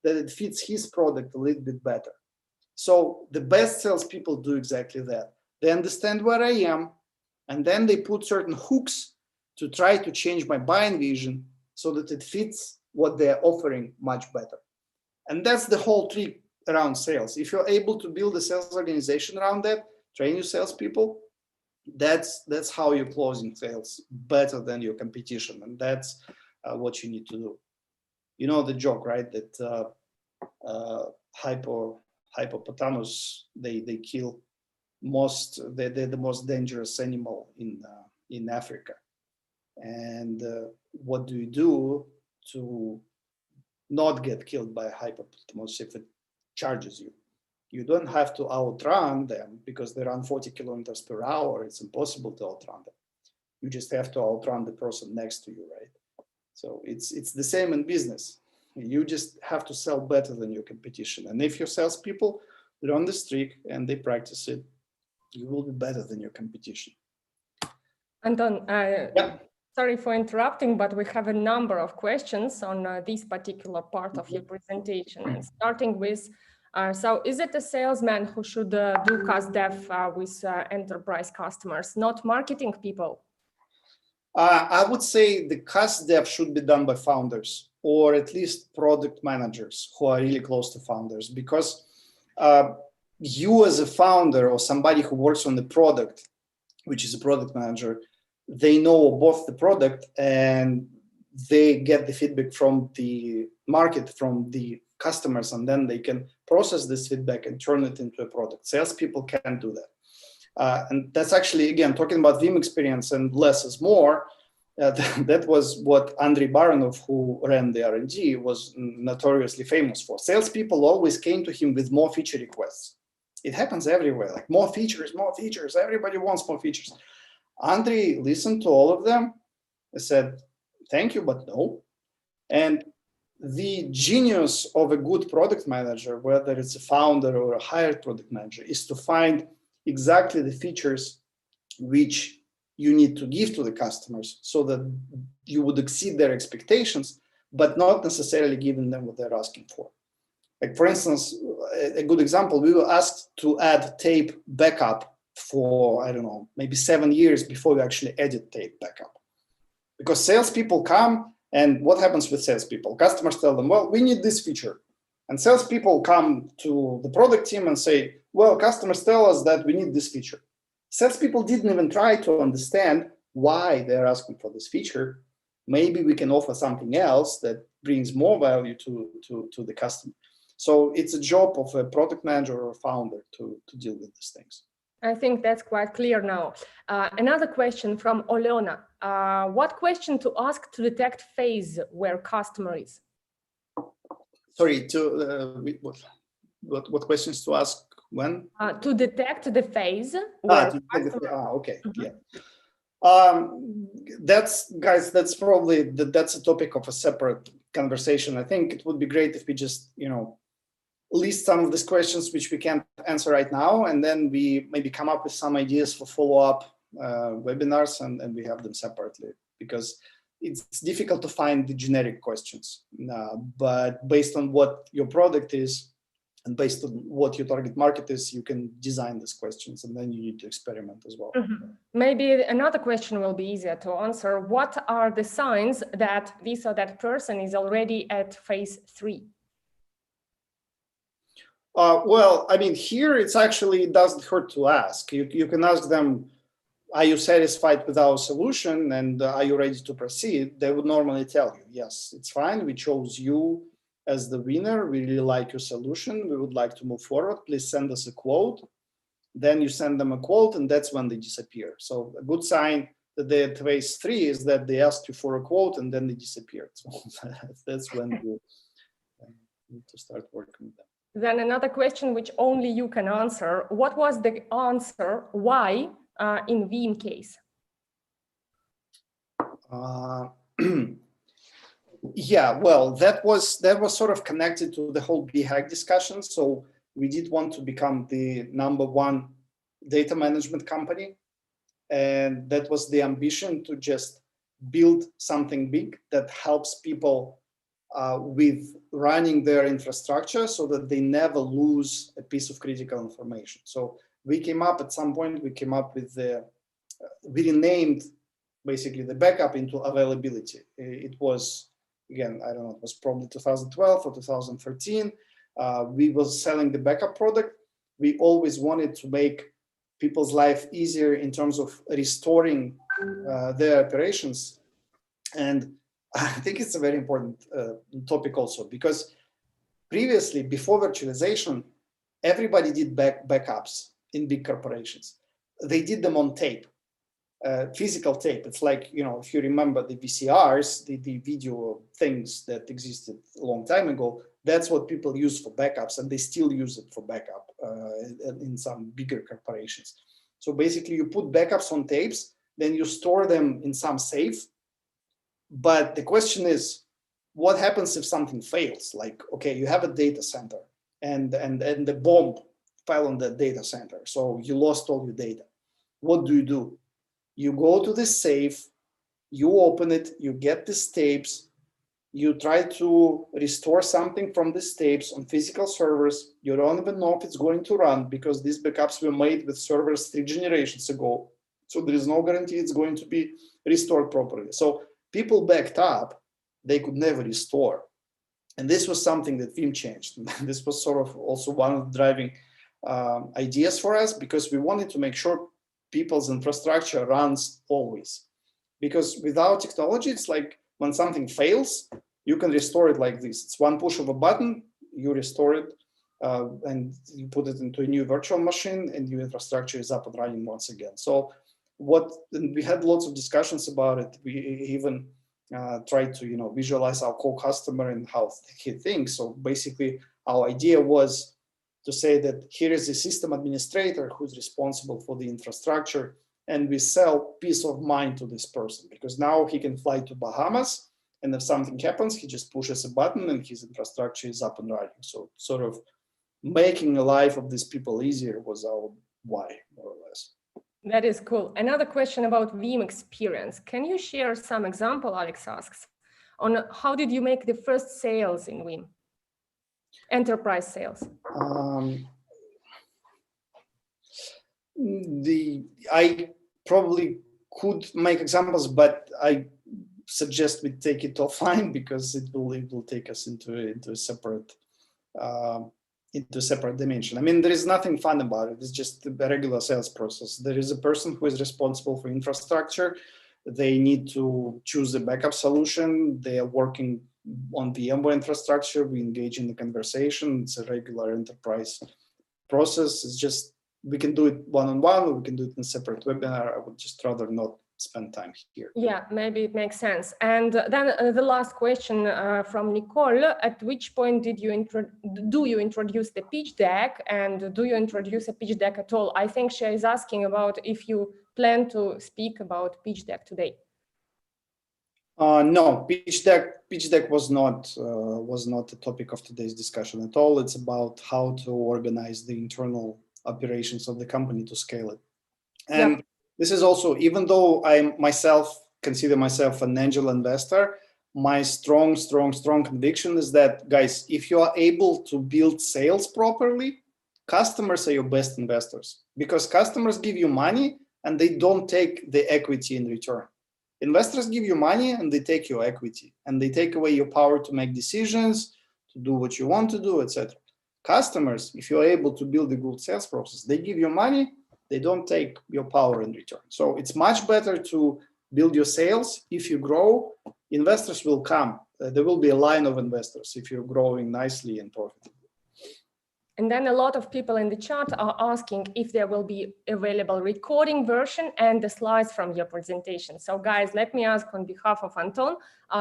that it fits his product a little bit better. So the best salespeople do exactly that. They understand where I am, and then they put certain hooks to try to change my buying vision so that it fits what they're offering much better. And that's the whole trick around sales. If you're able to build a sales organization around that, train your salespeople, that's how you're closing sales better than your competition. And that's what you need to do. You know the joke, right? That hippopotamus, they kill they're the most dangerous animal in Africa. And what do you do to not get killed by a hippopotamus if it charges you? You don't have to outrun them because they run 40 kilometers per hour. It's impossible to outrun them. You just have to outrun the person next to you, right? So it's the same in business. You just have to sell better than your competition. And if your salespeople learn this trick and they practice it, you will be better than your competition. Anton, yeah. Sorry for interrupting, but we have a number of questions on this particular part of your presentation. And starting with, so is it a salesman who should do cost dev with enterprise customers, not marketing people? I would say the cost dev should be done by founders, or at least product managers who are really close to founders, because you as a founder or somebody who works on the product, which is a product manager, they know both the product and they get the feedback from the market, from the customers, and then they can process this feedback and turn it into a product. Salespeople can't do that. And that's actually, again, talking about Veam experience and less is more, that was what Andrei Baranov, who ran the R&D, was notoriously famous for. Salespeople always came to him with more feature requests. It happens everywhere, like more features, everybody wants more features. Andrei listened to all of them and said, thank you, but no. And the genius of a good product manager, whether it's a founder or a hired product manager, is to find exactly the features which you need to give to the customers so that you would exceed their expectations, but not necessarily giving them what they're asking for. Like, for instance, a good example, we were asked to add tape backup for, I don't know, maybe 7 years before we actually added tape backup. Because salespeople come, and what happens with salespeople? Customers tell them, well, we need this feature. And salespeople come to the product team and say, well, customers tell us that we need this feature. Salespeople didn't even try to understand why they're asking for this feature. Maybe we can offer something else that brings more value to the customer. So it's a job of a product manager or a founder to deal with these things. I think that's quite clear now. Another question from Olena. What question to ask to detect phase where customer is? Sorry, what questions to ask when? To detect the phase where okay, yeah. That's probably that's a topic of a separate conversation. I think it would be great if we just, list some of these questions which we can't answer right now, and then we maybe come up with some ideas for follow-up webinars, and we have them separately, because it's difficult to find the generic questions. But based on what your product is and based on what your target market is, you can design these questions, and then you need to experiment as well. Maybe another question will be easier to answer. What are the signs that this or that person is already at phase 3? Well, I mean, here it doesn't hurt to ask. You can ask them, are you satisfied with our solution, and are you ready to proceed? They would normally tell you, yes, it's fine. We chose you as the winner. We really like your solution. We would like to move forward. Please send us a quote. Then you send them a quote, and that's when they disappear. So a good sign that they're at phase 3 is that they asked you for a quote and then they disappeared. So that's when you need to start working with them. Then another question which only you can answer. What was the answer why in Veam case? Yeah, well, that was sort of connected to the whole BHAG discussion. So we did want to become the #1 data management company, and that was the ambition, to just build something big that helps people with running their infrastructure so that they never lose a piece of critical information. So we came up at some point, with we renamed basically the backup into availability. It was, again, I don't know, it was probably 2012 or 2013. We were selling the backup product. We always wanted to make people's life easier in terms of restoring their operations. And I think it's a very important topic also, because previously, before virtualization, everybody did backups in big corporations. They did them on tape, physical tape. It's like, if you remember the VCRs, the video things that existed a long time ago, that's what people use for backups, and they still use it for backup in some bigger corporations. So basically, you put backups on tapes, then you store them in some safe. But the question is, what happens if something fails? Like, okay, you have a data center, and the bomb fell on the data center, so you lost all your data. What do? You go to the safe, you open it, you get these tapes, you try to restore something from these tapes on physical servers. You don't even know if it's going to run, because these backups were made with servers 3 generations ago. So there is no guarantee it's going to be restored properly. So people backed up, they could never restore. And this was something that Veam changed. This was sort of also one of the driving ideas for us, because we wanted to make sure people's infrastructure runs always. Because without technology, it's like when something fails, you can restore it like this. It's one push of a button, you restore it, and you put it into a new virtual machine, and your infrastructure is up and running once again. So we had lots of discussions about it. We even tried to visualize our core customer and how he thinks. So basically, our idea was to say that here is a system administrator who's responsible for the infrastructure, and we sell peace of mind to this person, because now he can fly to Bahamas, and if something happens, he just pushes a button and his infrastructure is up and running. So sort of making the life of these people easier was our why, more or less. That is cool. Another question about Veam experience. Can you share some example, Alex asks, on how did you make the first sales in Veam? Enterprise sales. I probably could make examples, but I suggest we take it offline, because it will take us into a separate dimension. I mean, there is nothing fun about it. It's just a regular sales process. There is a person who is responsible for infrastructure. They need to choose a backup solution. They are working on VMware infrastructure. We engage in the conversation. It's a regular enterprise process. It's just we can do it one-on-one, or we can do it in a separate webinar. I would just rather not spend time here. Yeah, maybe it makes sense. And then the last question from Nicole: at which point did you do you introduce the pitch deck, and do you introduce a pitch deck at all? I think she is asking about if you plan to speak about pitch deck today. No, pitch deck was not the topic of today's discussion at all. It's about how to organize the internal operations of the company to scale it. And yeah, this is also, even though I myself consider myself an angel investor, my strong conviction is that, guys, if you are able to build sales properly, customers are your best investors, because customers give you money and they don't take the equity in return. Investors give you money and they take your equity, and they take away your power to make decisions, to do what you want to do, etc. Customers, if you're able to build a good sales process, they give you money, they don't take your power in return. So it's much better to build your sales. If you grow, investors will come. There will be a line of investors if you're growing nicely and profitably. And then a lot of people in the chat are asking if there will be available recording version and the slides from your presentation. So guys, let me ask on behalf of Anton,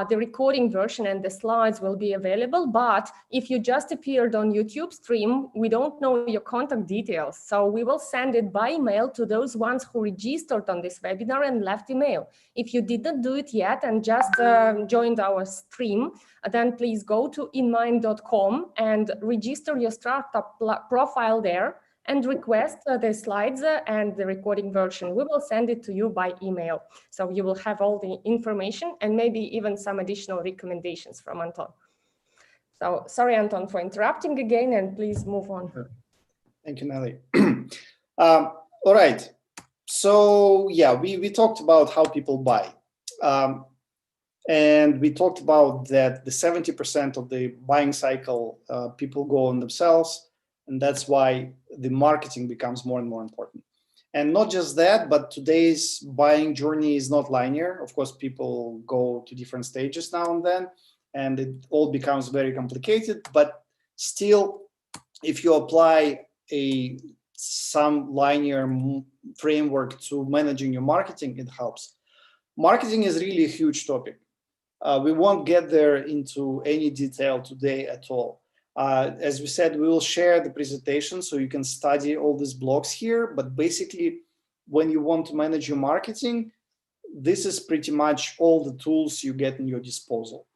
the recording version and the slides will be available, but if you just appeared on YouTube stream, we don't know your contact details. So we will send it by email to those ones who registered on this webinar and left email. If you didn't do it yet and just joined our stream, then please go to InnMind.com and register your startup profile there and request the slides and the recording version. We will send it to you by email. So you will have all the information and maybe even some additional recommendations from Anton. So sorry, Anton, for interrupting again, and please move on. Thank you, Nelly. All right. So yeah, we talked about how people buy. And we talked about that the 70% of the buying cycle, people go on themselves. And that's why the marketing becomes more and more important. And not just that, but today's buying journey is not linear. Of course, people go to different stages now and then, and it all becomes very complicated. But still, if you apply some linear framework to managing your marketing, it helps. Marketing is really a huge topic. We won't get there into any detail today at all. As we said, we will share the presentation so you can study all these blocks here. But basically, when you want to manage your marketing, this is pretty much all the tools you get in your disposal.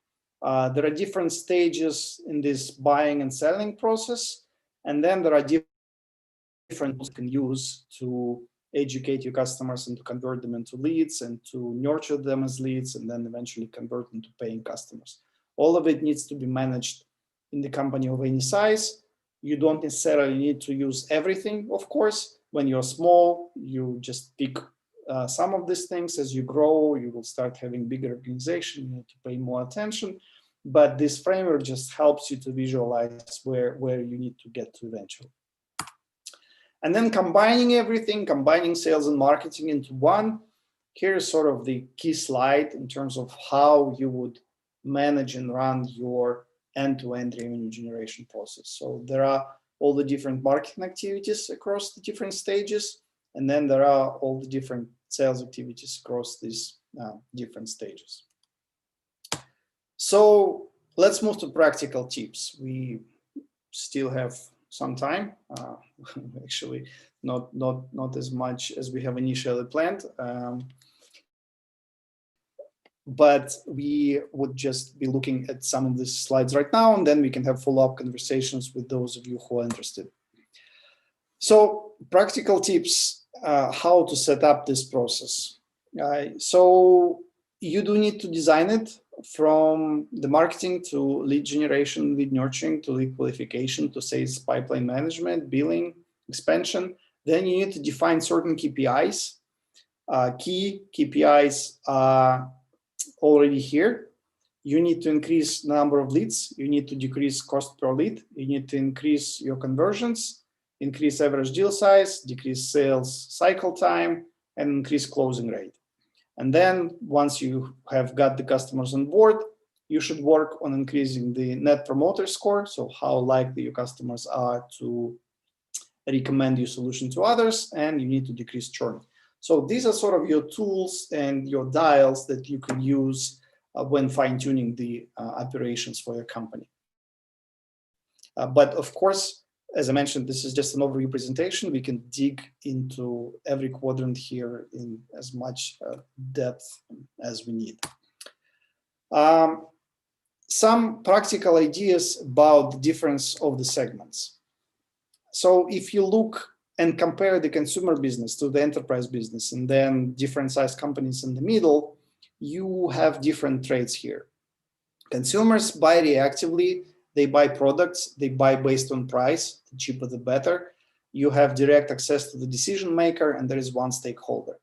There are different stages in this buying and selling process. And then there are different tools you can use to educate your customers and to convert them into leads and to nurture them as leads and then eventually convert them to paying customers. All of it needs to be managed in the company of any size. You don't necessarily need to use everything, of course. When you're small, you just pick some of these things. As you grow, you will start having bigger organization, you need to pay more attention. But this framework just helps you to visualize where you need to get to eventually. And then combining everything, combining sales and marketing into one, here's sort of the key slide in terms of how you would manage and run your end-to-end revenue generation process. So there are all the different marketing activities across the different stages, and then there are all the different sales activities across these different stages. So let's move to practical tips. We still have some time, actually not as much as we have initially planned, but we would just be looking at some of these slides right now, and then we can have follow-up conversations with those of you who are interested. So practical tips, how to set up this process. So you do need to design it from the marketing to lead generation, lead nurturing, to lead qualification, to sales pipeline management, billing, expansion. Then you need to define certain KPIs. Key KPIs are already here. You need to increase the number of leads. You need to decrease cost per lead. You need to increase your conversions, increase average deal size, decrease sales cycle time, and increase closing rate. And then once you have got the customers on board, you should work on increasing the net promoter score. So how likely your customers are to recommend your solution to others, and you need to decrease churn. So these are sort of your tools and your dials that you can use when fine-tuning the operations for your company. But of course, as I mentioned, this is just an overview presentation. We can dig into every quadrant here in as much depth as we need. Some practical ideas about the difference of the segments. So if you look and compare the consumer business to the enterprise business, and then different size companies in the middle, you have different traits here. Consumers buy reactively. They buy products, they buy based on price, the cheaper the better. You have direct access to the decision maker, and there is one stakeholder.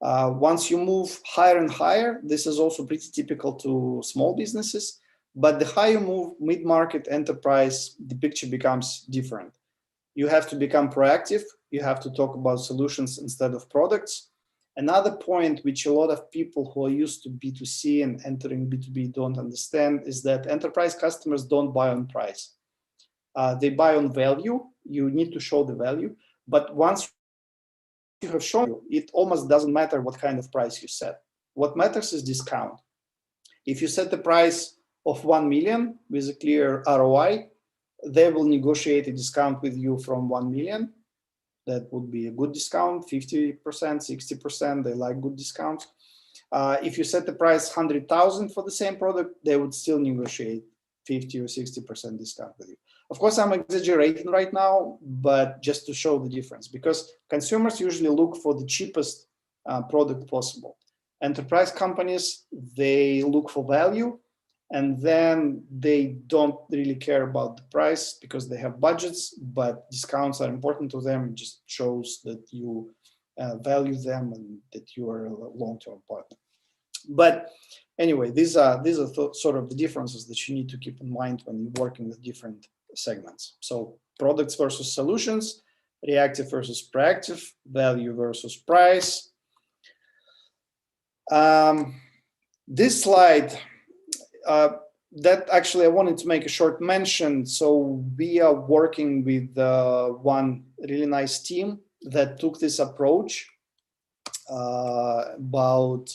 Once you move higher and higher, this is also pretty typical to small businesses, but the higher you move, mid-market, enterprise, the picture becomes different. You have to become proactive, you have to talk about solutions instead of products. Another point which a lot of people who are used to B2C and entering B2B don't understand is that enterprise customers don't buy on price. They buy on value. You need to show the value. But once you have shown it almost doesn't matter what kind of price you set. What matters is discount. If you set the price of 1 million with a clear ROI, they will negotiate a discount with you from 1 million. That would be a good discount, 50%, 60%, they like good discounts. If you set the price 100,000 for the same product, they would still negotiate 50 or 60% discount with you. Of course, I'm exaggerating right now, but just to show the difference, because consumers usually look for the cheapest product possible. Enterprise companies, they look for value, and then they don't really care about the price because they have budgets, but discounts are important to them. It just shows that you value them and that you are a long-term partner. But anyway, these are sort of the differences that you need to keep in mind when you're working with different segments. So products versus solutions, reactive versus proactive, value versus price. This slide, that actually I wanted to make a short mention. So we are working with one really nice team that took this approach about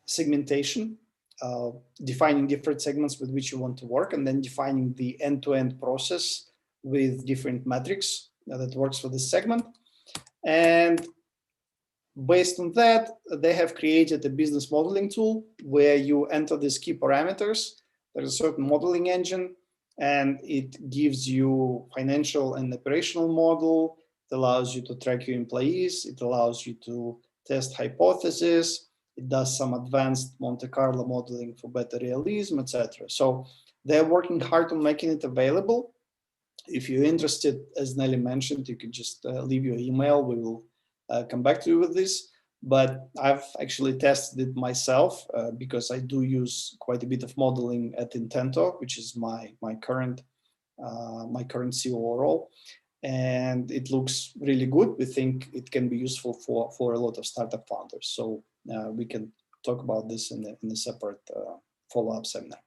segmentation, defining different segments with which you want to work, and then defining the end-to-end process with different metrics that works for this segment. And based on that, they have created a business modeling tool where you enter these key parameters. There's a certain modeling engine, and it gives you financial and operational model. It allows you to track your employees. It allows you to test hypotheses. It does some advanced Monte Carlo modeling for better realism, etc. So they're working hard on making it available. If you're interested, as Nelly mentioned, you can just leave your email. We will come back to you with this, but I've actually tested it myself because I do use quite a bit of modeling at Intento, which is my current COO role, and it looks really good. We think it can be useful for a lot of startup founders. So we can talk about this in a separate follow-up seminar.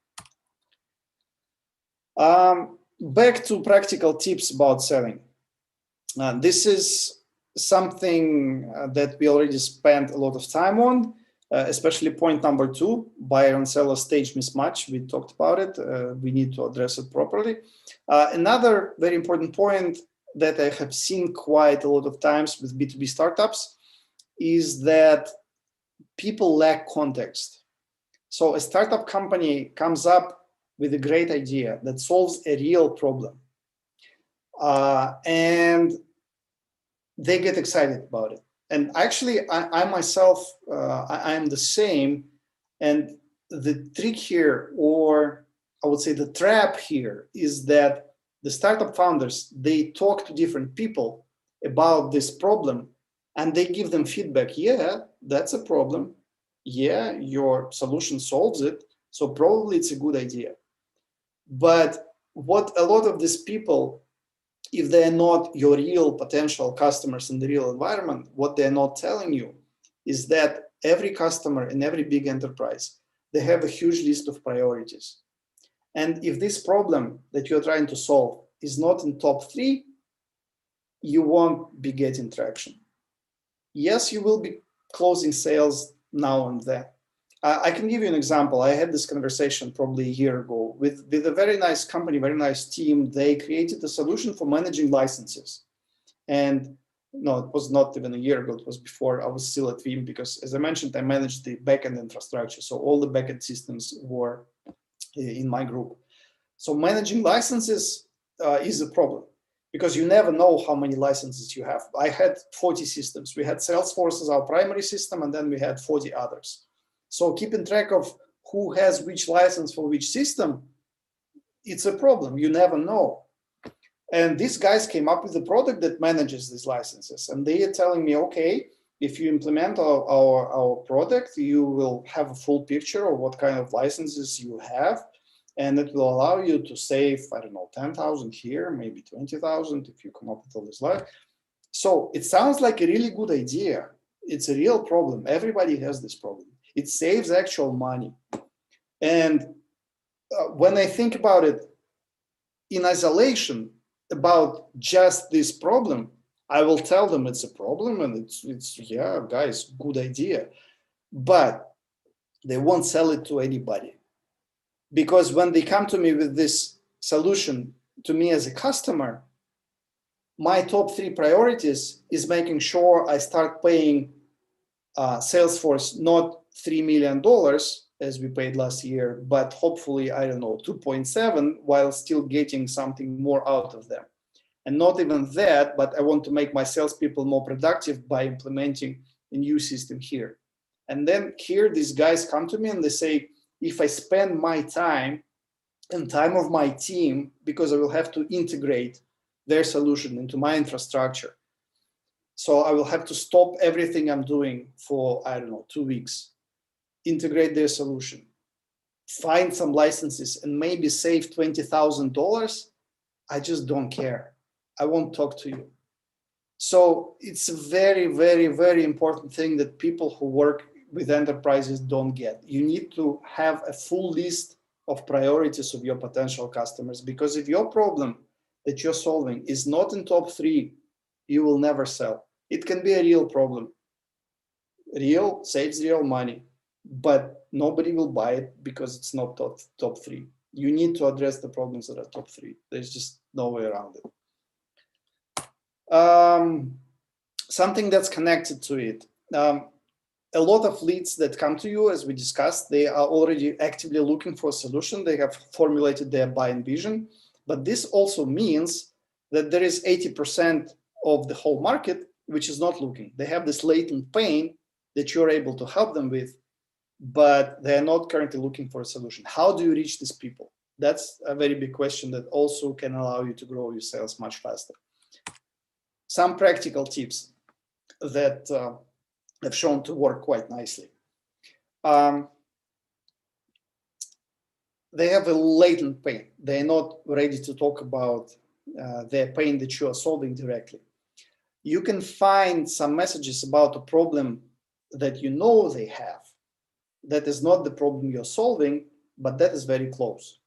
Back to practical tips about selling. This is something that we already spent a lot of time on, especially point number 2, buyer and seller stage mismatch. We talked about it. We need to address it properly. Another very important point that I have seen quite a lot of times with B2B startups is that people lack context. So a startup company comes up with a great idea that solves a real problem. And they get excited about it. And actually, I myself, I am the same. And the trick here, or I would say the trap here, is that the startup founders, they talk to different people about this problem, and they give them feedback. Yeah, that's a problem. Yeah, your solution solves it. So probably it's a good idea. But what a lot of these people, if they're not your real potential customers in the real environment, what they're not telling you is that every customer in every big enterprise, they have a huge list of priorities. And if this problem that you're trying to solve is not in top 3, you won't be getting traction. Yes, you will be closing sales now and then. I can give you an example. I had this conversation probably a year ago with a very nice company, very nice team. They created a solution for managing licenses. And no, it was not even a year ago. It was before I was still at Veam, because as I mentioned, I managed the backend infrastructure. So all the backend systems were in my group. So managing licenses is a problem, because you never know how many licenses you have. I had 40 systems. We had Salesforce as our primary system, and then we had 40 others. So keeping track of who has which license for which system, it's a problem. You never know. And these guys came up with a product that manages these licenses. And they are telling me, okay, if you implement our product, you will have a full picture of what kind of licenses you have. And it will allow you to save, I don't know, 10,000 here, maybe 20,000 if you come up with all this life. So it sounds like a really good idea. It's a real problem. Everybody has this problem. It saves actual money. And when I think about it in isolation, about just this problem, I will tell them it's a problem and it's yeah, guys, good idea. But they won't sell it to anybody. Because when they come to me with this solution, to me as a customer, my top 3 priorities is making sure I start paying Salesforce not $3 million as we paid last year, but hopefully, I don't know, 2.7, while still getting something more out of them. And not even that, but I want to make my salespeople more productive by implementing a new system here. And then here, these guys come to me and they say, if I spend my time and time of my team, because I will have to integrate their solution into my infrastructure, so I will have to stop everything I'm doing for, I don't know, 2 weeks, integrate their solution, find some licenses, and maybe save $20,000. I just don't care. I won't talk to you. So it's a very, very, very important thing that people who work with enterprises don't get. You need to have a full list of priorities of your potential customers, because if your problem that you're solving is not in top 3, you will never sell. It can be a real problem. Real saves real money, but nobody will buy it because it's not top 3. You need to address the problems that are top 3. There's just no way around it. Something that's connected to it. A lot of leads that come to you, as we discussed, they are already actively looking for a solution. They have formulated their buying vision. But this also means that there is 80% of the whole market which is not looking. They have this latent pain that you're able to help them with, but they're not currently looking for a solution. How do you reach these people? That's a very big question that also can allow you to grow your sales much faster. Some practical tips that have shown to work quite nicely. They have a latent pain. They're not ready to talk about their pain that you are solving directly. You can find some messages about a problem that you know they have. That is not the problem you're solving, but that is very close.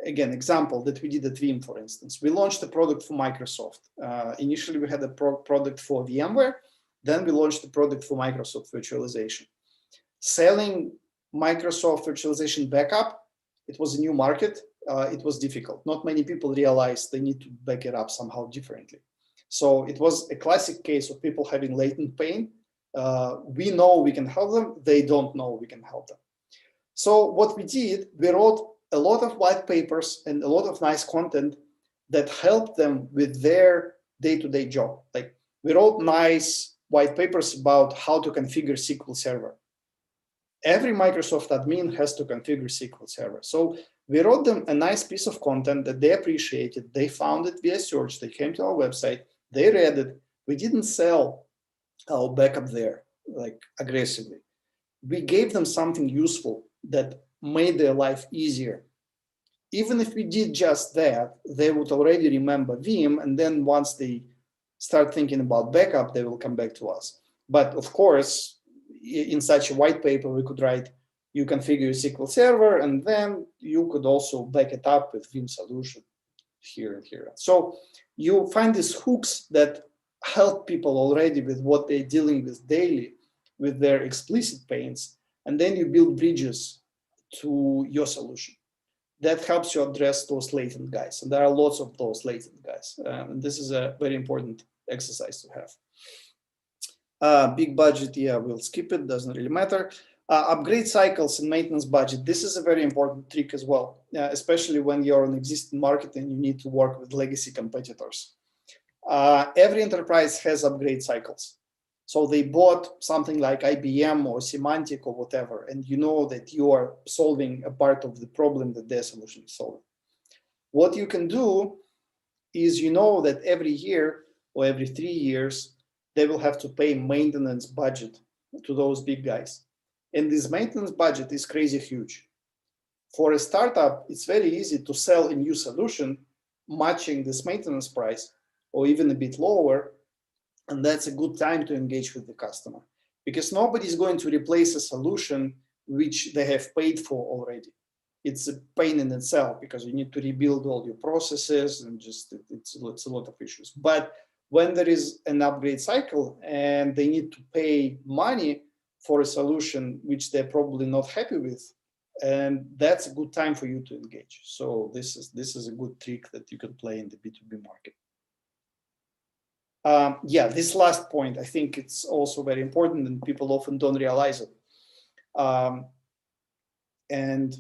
Again, example that we did at Veam, for instance. We launched a product for Microsoft. Initially, we had a product for VMware. Then we launched a product for Microsoft virtualization. Selling Microsoft virtualization backup, it was a new market. It was difficult. Not many people realized they need to back it up somehow differently. So it was a classic case of people having latent pain. We know we can help them. They don't know we can help them. So what we did, we wrote a lot of white papers and a lot of nice content that helped them with their day-to-day job. Like we wrote nice white papers about how to configure SQL Server. Every Microsoft admin has to configure SQL Server. So we wrote them a nice piece of content that they appreciated. They found it via search. They came to our website. They read it. We didn't sell our backup there like aggressively. We gave them something useful that made their life easier. Even if we did just that, they would already remember Veam, and then once they start thinking about backup, they will come back to us. But of course, in such a white paper, we could write, you configure SQL Server, and then you could also back it up with Veam solution. here and here. So you find these hooks that help people already with what they're dealing with daily, with their explicit pains, and then you build bridges to your solution. That helps you address those latent guys. And there are lots of those latent guys. And this is a very important exercise to have. Big budget, yeah, we'll skip it, doesn't really matter. Upgrade cycles and maintenance budget. This is a very important trick as well, especially when you're an existing market and you need to work with legacy competitors. Every enterprise has upgrade cycles. So they bought something like IBM or Symantec or whatever, and you know that you are solving a part of the problem that their solution is solving. What you can do is you know that every year or every 3 years, they will have to pay maintenance budget to those big guys. And this maintenance budget is crazy huge. For a startup, it's very easy to sell a new solution matching this maintenance price or even a bit lower. And that's a good time to engage with the customer because nobody's going to replace a solution which they have paid for already. It's a pain in itself because you need to rebuild all your processes and just it's a lot of issues. But when there is an upgrade cycle and they need to pay money for a solution which they're probably not happy with, and that's a good time for you to engage. So this is a good trick that you can play in the B2B market. Yeah, this last point, I think it's also very important and people often don't realize it. And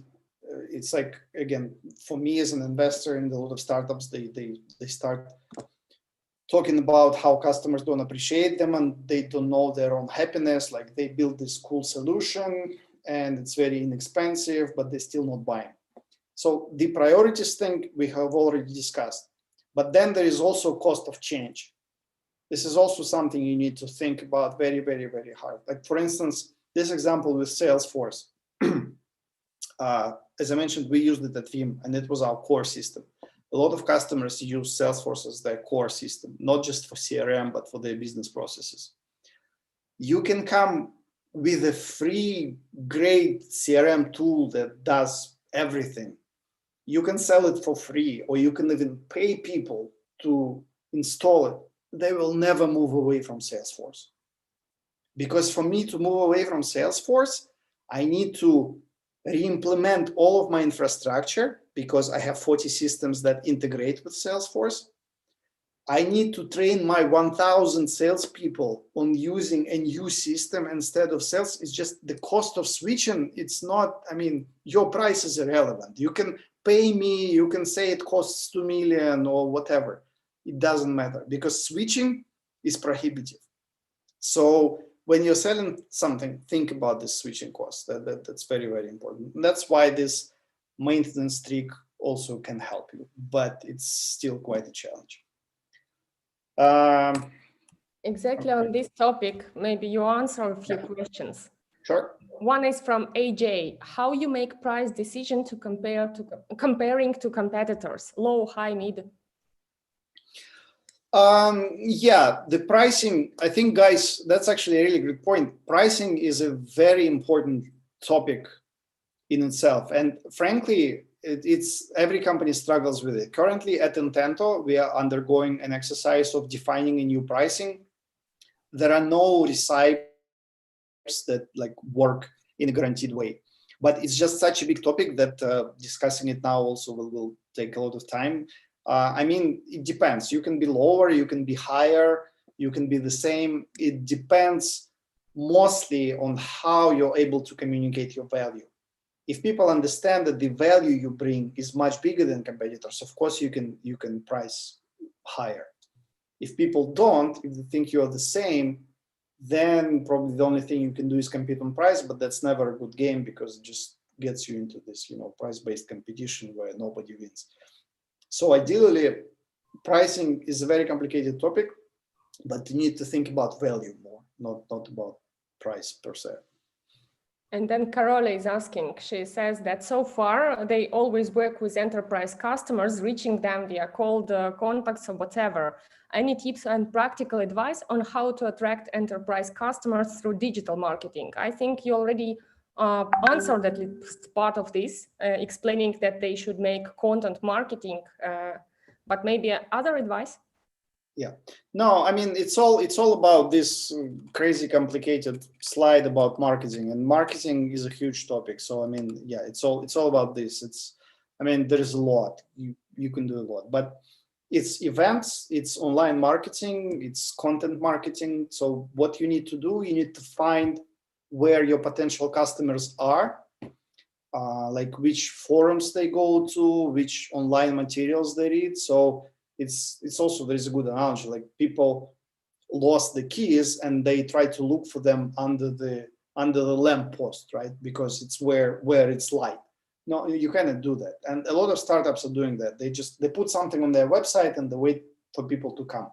it's like, again, for me as an investor in a lot of startups, they start talking about how customers don't appreciate them and they don't know their own happiness. Like they build this cool solution and it's very inexpensive, but they're still not buying. So the priorities thing we have already discussed, but then there is also cost of change. This is also something you need to think about very, very, very hard. Like for instance, this example with Salesforce, as I mentioned, we used it at Veam and it was our core system. A lot of customers use Salesforce as their core system, not just for CRM, but for their business processes. You can come with a free, great CRM tool that does everything. You can sell it for free, or you can even pay people to install it. They will never move away from Salesforce. Because for me to move away from Salesforce, I need to re-implement all of my infrastructure because I have 40 systems that integrate with Salesforce. I need to train my 1,000 salespeople on using a new system instead of sales. It's just the cost of switching. It's not, I mean, your price is irrelevant. You can pay me, you can say it costs 2 million or whatever. It doesn't matter because switching is prohibitive. So when you're selling something, think about the switching cost. That's very, very important. And that's why this maintenance trick also can help you, but it's still quite a challenge. Exactly on this topic, maybe you answer a few questions. Sure. One is from AJ. How you make price decision to comparing to competitors, low, high, mid? Yeah, the pricing, I think, guys, that's actually a really good point. Pricing is a very important topic in itself. And frankly, it's every company struggles with it. Currently at Intento, we are undergoing an exercise of defining a new pricing. There are no recipes that like work in a guaranteed way, but it's just such a big topic that discussing it now also will take a lot of time. I mean, it depends. You can be lower, you can be higher, you can be the same. It depends mostly on how you're able to communicate your value. If people understand that the value you bring is much bigger than competitors, of course you can price higher. If people don't, if they think you're the same, then probably the only thing you can do is compete on price, but that's never a good game because it just gets you into this, price-based competition where nobody wins. So ideally, pricing is a very complicated topic, but you need to think about value more, not about price per se. And then Carola is asking, she says that so far they always work with enterprise customers, reaching them via cold contacts or whatever. Any tips and practical advice on how to attract enterprise customers through digital marketing? I think you already answered at least part of this, explaining that they should make content marketing but maybe other advice? Yeah, no, I mean, it's all about this crazy complicated slide about marketing, and marketing is a huge topic. So I mean, yeah, it's all about this. I mean, there's a lot you can do a lot, but it's events, it's online marketing, it's content marketing. So what you need to do, you need to find where your potential customers are, like which forums they go to, which online materials they read. So it's also, there's a good analogy, like people lost the keys and they try to look for them under the lamp post, right? Because it's where it's light. No, you cannot do that. And a lot of startups are doing that. They put something on their website and they wait for people to come.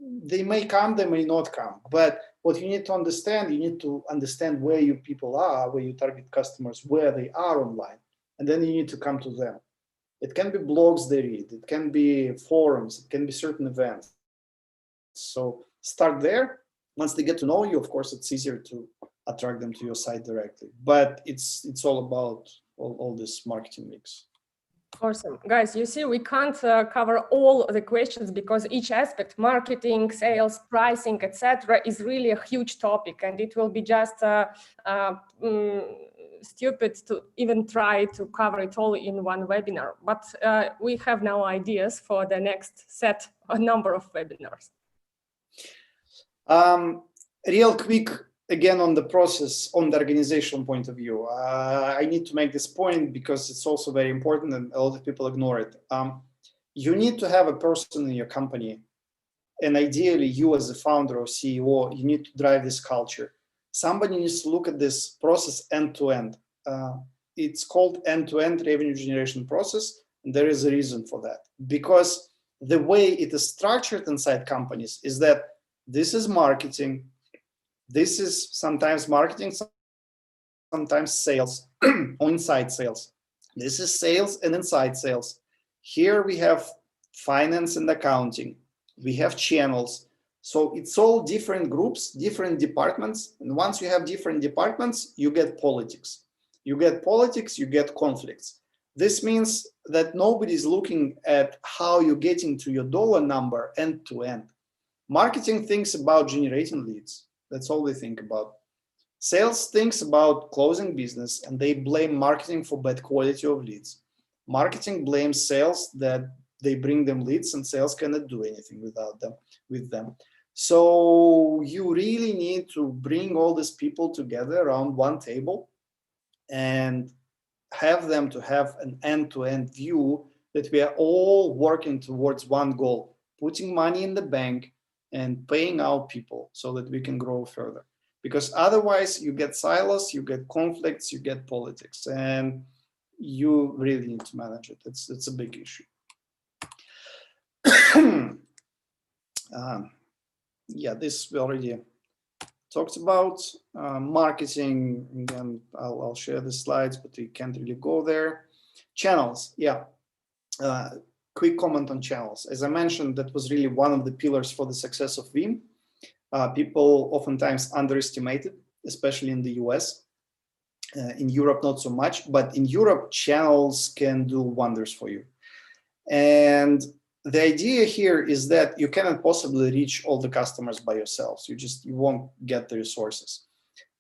They may come, they may not come. But what you need to understand where your people are, where you target customers, where they are online, and then you need to come to them. It can be blogs they read, it can be forums, it can be certain events. So start there. Once they get to know you, of course, it's easier to attract them to your site directly. But it's all about all this marketing mix. Awesome. Guys, you see, we can't cover all the questions because each aspect, marketing, sales, pricing, etc., is really a huge topic, and it will be just stupid to even try to cover it all in one webinar. But we have now ideas for the next set, a number of webinars. Real quick, again, on the process, on the organizational point of view, I need to make this point because it's also very important and a lot of people ignore it. You need to have a person in your company, and ideally you as a founder or CEO, you need to drive this culture. Somebody needs to look at this process end to end. It's called end-to-end revenue generation process, and there is a reason for that. Because the way it is structured inside companies is that this is marketing, this is sometimes marketing, sometimes sales, or inside sales. This is sales and inside sales. Here we have finance and accounting. We have channels. So it's all different groups, different departments. And once you have different departments, you get politics. You get politics, you get conflicts. This means that nobody's looking at how you're getting to your dollar number end to end. Marketing thinks about generating leads. That's all they think about. Sales thinks about closing business, and they blame marketing for bad quality of leads. Marketing blames sales that they bring them leads, and sales cannot do anything without them, with them. So you really need to bring all these people together around one table and have them to have an end-to-end view that we are all working towards one goal, putting money in the bank and paying out people so that we can grow further. Because otherwise you get silos, you get conflicts, you get politics, and you really need to manage it. It's a big issue. Yeah, this we already talked about. Marketing, again, I'll share the slides, but we can't really go there. Channels, yeah. Quick comment on channels. As I mentioned, that was really one of the pillars for the success of Veam. People oftentimes underestimate it, especially in the US. In Europe, not so much, but in Europe, channels can do wonders for you. And the idea here is that you cannot possibly reach all the customers by yourselves. You won't get the resources.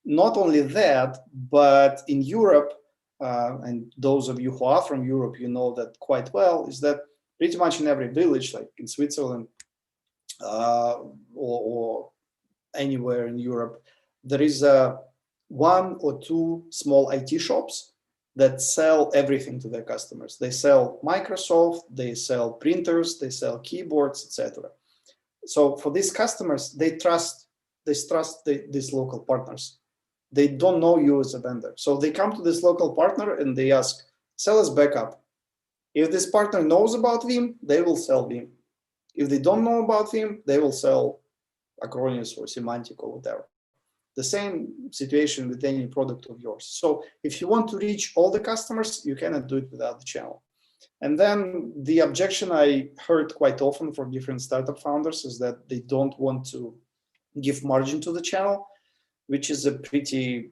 Not only that, but in Europe, and those of you who are from Europe, you know that quite well, is that pretty much in every village, like in Switzerland or anywhere in Europe, there is one or two small IT shops that sell everything to their customers. They sell Microsoft, they sell printers, they sell keyboards, etc. So for these customers, they trust these local partners. They don't know you as a vendor. So they come to this local partner and they ask, sell us backup. If this partner knows about Veam, they will sell Veam. If they don't know about Veam, they will sell Acronis or Semantic or whatever. The same situation with any product of yours. So if you want to reach all the customers, you cannot do it without the channel. And then the objection I heard quite often from different startup founders is that they don't want to give margin to the channel, which is a pretty,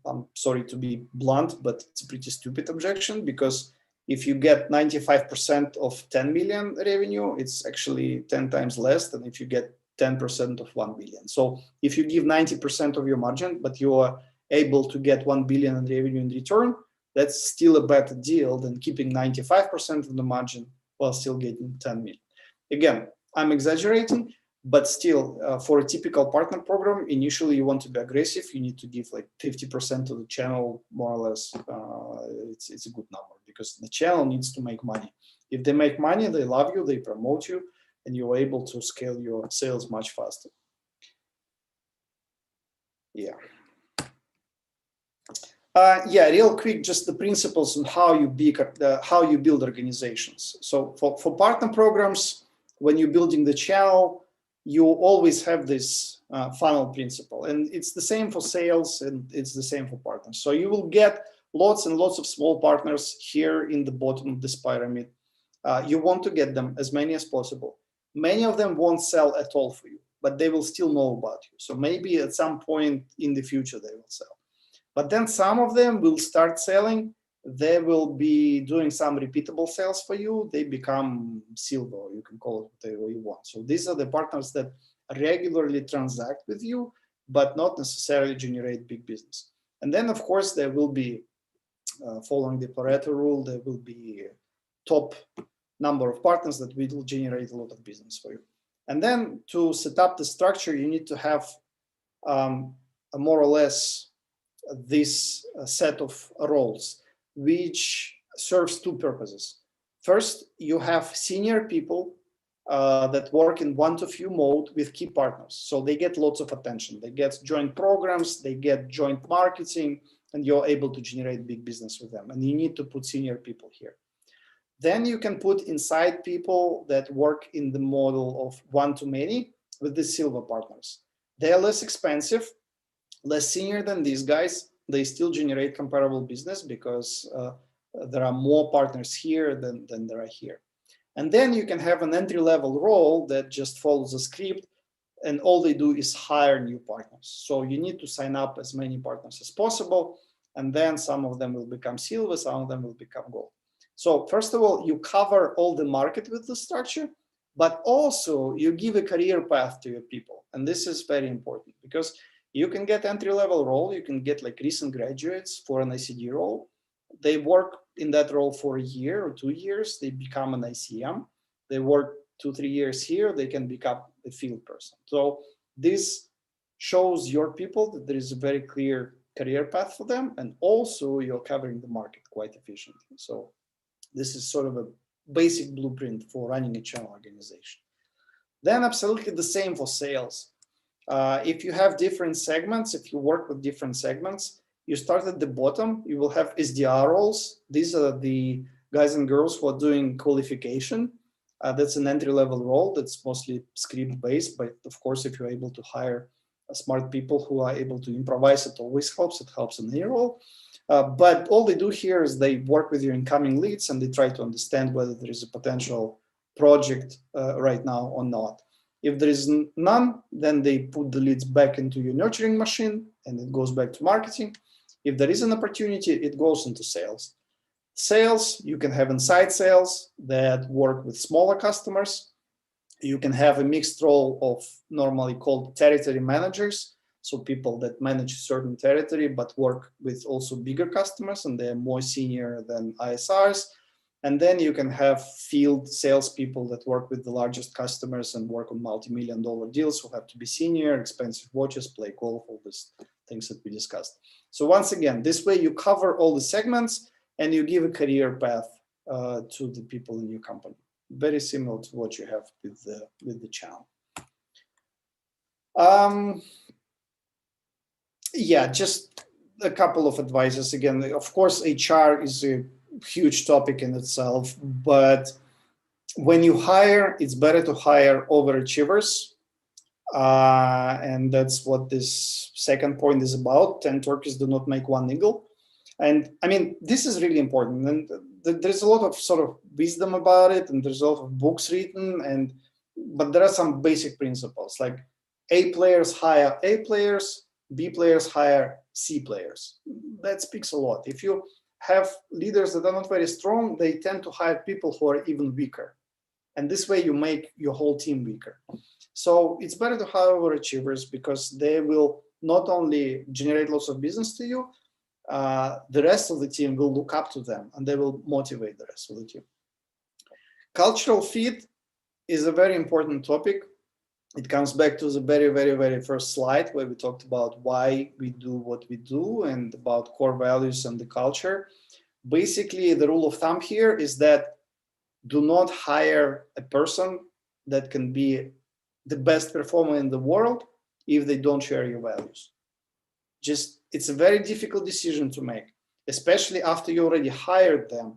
I'm sorry to be blunt, but it's a pretty stupid objection, because If you get 95% of 10 million revenue, it's actually 10 times less than if you get 10% of 1 billion. So if you give 90% of your margin, but you are able to get 1 billion in revenue in return, that's still a better deal than keeping 95% of the margin while still getting 10 million. Again, I'm exaggerating, but still, for a typical partner program, initially you want to be aggressive. You need to give like 50% to the channel, more or less. It's a good number because the channel needs to make money. If they make money, they love you, they promote you, and you're able to scale your sales much faster. Yeah. Yeah, real quick, just the principles on how you build organizations. So for partner programs, when you're building the channel, you always have this funnel principle, and it's the same for sales and it's the same for partners. So you will get lots and lots of small partners here in the bottom of this pyramid. You want to get them as many as possible. Many of them won't sell at all for you, but they will still know about you. So maybe at some point in the future they will sell. But then some of them will start selling. They will be doing some repeatable sales for you. They become silver, you can call it whatever you want. So these are the partners that regularly transact with you, but not necessarily generate big business. And then, of course, there will be, following the Pareto rule, there will be a top number of partners that will generate a lot of business for you. And then to set up the structure, you need to have a more or less this set of roles, which serves two purposes. First, you have senior people that work in one-to-few mode with key partners. So they get lots of attention. They get joint programs, they get joint marketing, and you're able to generate big business with them. And you need to put senior people here. Then you can put inside people that work in the model of one-to-many with the silver partners. They are less expensive, less senior than these guys. They still generate comparable business because there are more partners here than there are here. And then you can have an entry-level role that just follows a script, and all they do is hire new partners. So you need to sign up as many partners as possible, and then some of them will become silver, some of them will become gold. So first of all, you cover all the market with the structure, but also you give a career path to your people. And this is very important because you can get entry-level role, you can get like recent graduates for an ICD role. They work in that role for a year or 2 years, they become an ICM. They work 2-3 years here, they can become a field person. So this shows your people that there is a very clear career path for them, and also you're covering the market quite efficiently. So this is sort of a basic blueprint for running a channel organization. Then absolutely the same for sales. If you have different segments, if you work with different segments, you start at the bottom, you will have SDR roles. These are the guys and girls who are doing qualification. That's an entry-level role that's mostly script-based, but of course, if you're able to hire smart people who are able to improvise, it always helps. It helps in any role. But all they do here is they work with your incoming leads and they try to understand whether there is a potential project right now or not. If there is none, then they put the leads back into your nurturing machine and it goes back to marketing. If there is an opportunity, it goes into sales. Sales, you can have inside sales that work with smaller customers. You can have a mixed role of normally called territory managers. So people that manage a certain territory, but work with also bigger customers and they're more senior than ISRs. And then you can have field salespeople that work with the largest customers and work on multi-million-dollar deals who have to be senior, expensive watches, play golf, all these things that we discussed. So once again, this way you cover all the segments and you give a career path to the people in your company. Very similar to what you have with the channel. Yeah, just a couple of advices. Again, of course, HR is a huge topic in itself, but when you hire, it's better to hire overachievers. And that's what this second point is about. 10 turkeys do not make one eagle. And I mean, this is really important. And there's a lot of sort of wisdom about it, and there's a lot of books written, but there are some basic principles, like A players hire A players, B players hire C players. That speaks a lot. If you have leaders that are not very strong, they tend to hire people who are even weaker. And this way you make your whole team weaker. So it's better to hire overachievers because they will not only generate lots of business to you, the rest of the team will look up to them and they will motivate the rest of the team. Cultural fit is a very important topic. It comes back to the very, very, very first slide where we talked about why we do what we do and about core values and the culture. Basically, the rule of thumb here is that do not hire a person that can be the best performer in the world if they don't share your values. Just, it's a very difficult decision to make, especially after you already hired them,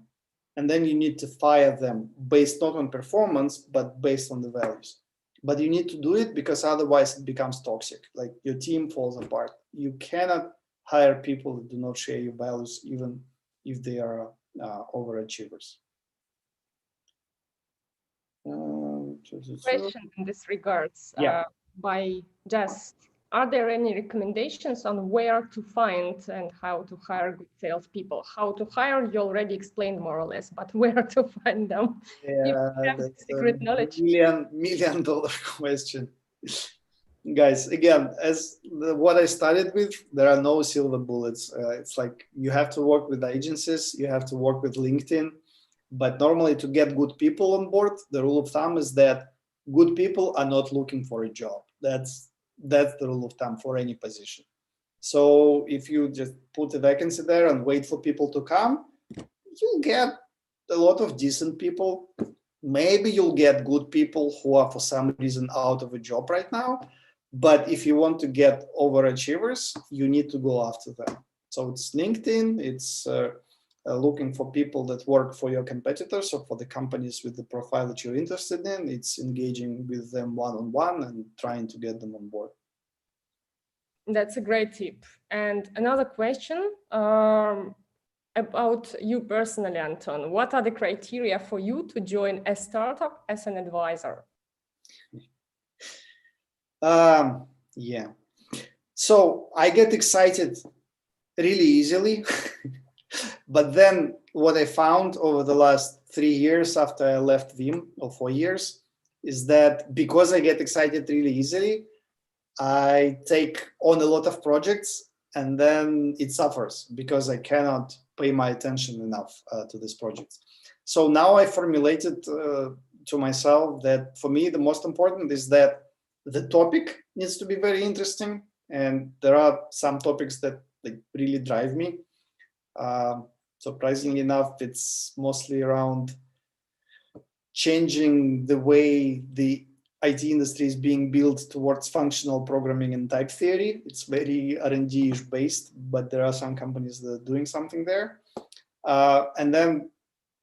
and then you need to fire them based not on performance, but based on the values. But you need to do it because otherwise it becomes toxic, like your team falls apart. You cannot hire people that do not share your values, even if they are overachievers. Question in this regards, yeah. by Jess, are there any recommendations on where to find and how to hire good salespeople? How to hire, you already explained more or less, but where to find them? Yeah, that's secret a knowledge. million dollar question. Guys, again, as what I started with, there are no silver bullets. It's like you have to work with agencies, you have to work with LinkedIn, but normally to get good people on board, the rule of thumb is that good people are not looking for a job. That's the rule of thumb for any position. So if you just put a vacancy there and wait for people to come, you'll get a lot of decent people. Maybe you'll get good people who are for some reason out of a job right now. But if you want to get overachievers, you need to go after them. So it's LinkedIn, it's looking for people that work for your competitors or for the companies with the profile that you're interested in. It's engaging with them one-on-one and trying to get them on board. That's a great tip. And another question about you personally, Anton. What are the criteria for you to join a startup as an advisor? Yeah. So I get excited really easily. But then what I found over the last 3 years after I left Veam, or 4 years, is that because I get excited really easily, I take on a lot of projects and then it suffers because I cannot pay my attention enough to these projects. So now I formulated to myself that for me, the most important is that the topic needs to be very interesting. And there are some topics that like really drive me. Surprisingly enough, it's mostly around changing the way the IT industry is being built towards functional programming and type theory. It's very R&D-ish based, but there are some companies that are doing something there. And then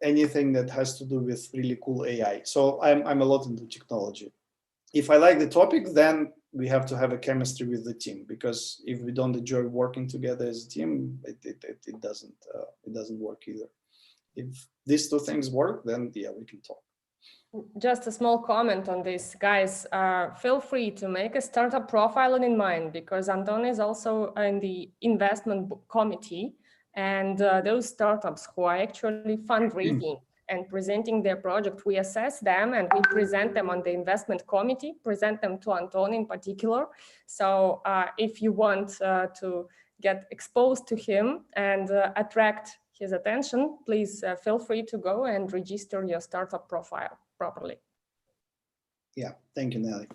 anything that has to do with really cool AI. So I'm a lot into technology. If I like the topic, then we have to have a chemistry with the team, because if we don't enjoy working together as a team, it doesn't work either. If these two things work, then yeah, we can talk. Just a small comment on this, guys. Feel free to make a startup profile on InnMind, because Anton is also in the investment committee, and those startups who are actually fundraising and presenting their project, we assess them and we present them on the investment committee, present them to Anton in particular. So if you want to get exposed to him and attract his attention, please feel free to go and register your startup profile properly. Yeah, thank you, Nelly.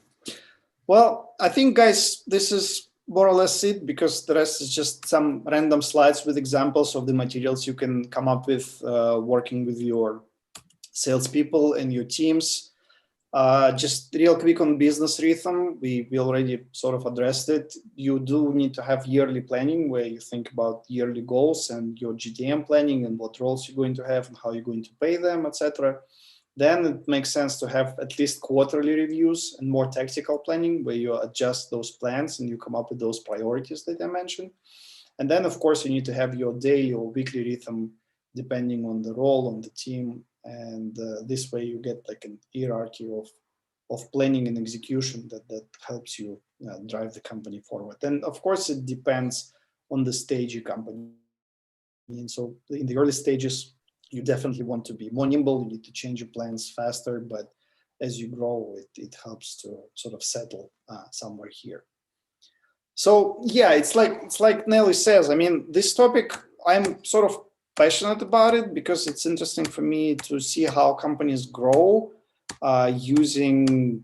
Well, I think, guys, this is more or less it, because the rest is just some random slides with examples of the materials you can come up with working with your salespeople and your teams. Just real quick on business rhythm, we already sort of addressed it. You do need to have yearly planning where you think about yearly goals and your GTM planning and what roles you're going to have and how you're going to pay them, etc. Then it makes sense to have at least quarterly reviews and more tactical planning where you adjust those plans and you come up with those priorities that I mentioned. And then, of course, you need to have your daily or weekly rhythm depending on the role, on the team. And this way you get like an hierarchy of planning and execution that helps you drive the company forward. And of course, it depends on the stage your company And so in the early stages, you definitely want to be more nimble. You need to change your plans faster, but as you grow, it helps to sort of settle somewhere here. So yeah, it's like Nelly says. I mean, this topic, I'm sort of passionate about it because it's interesting for me to see how companies grow using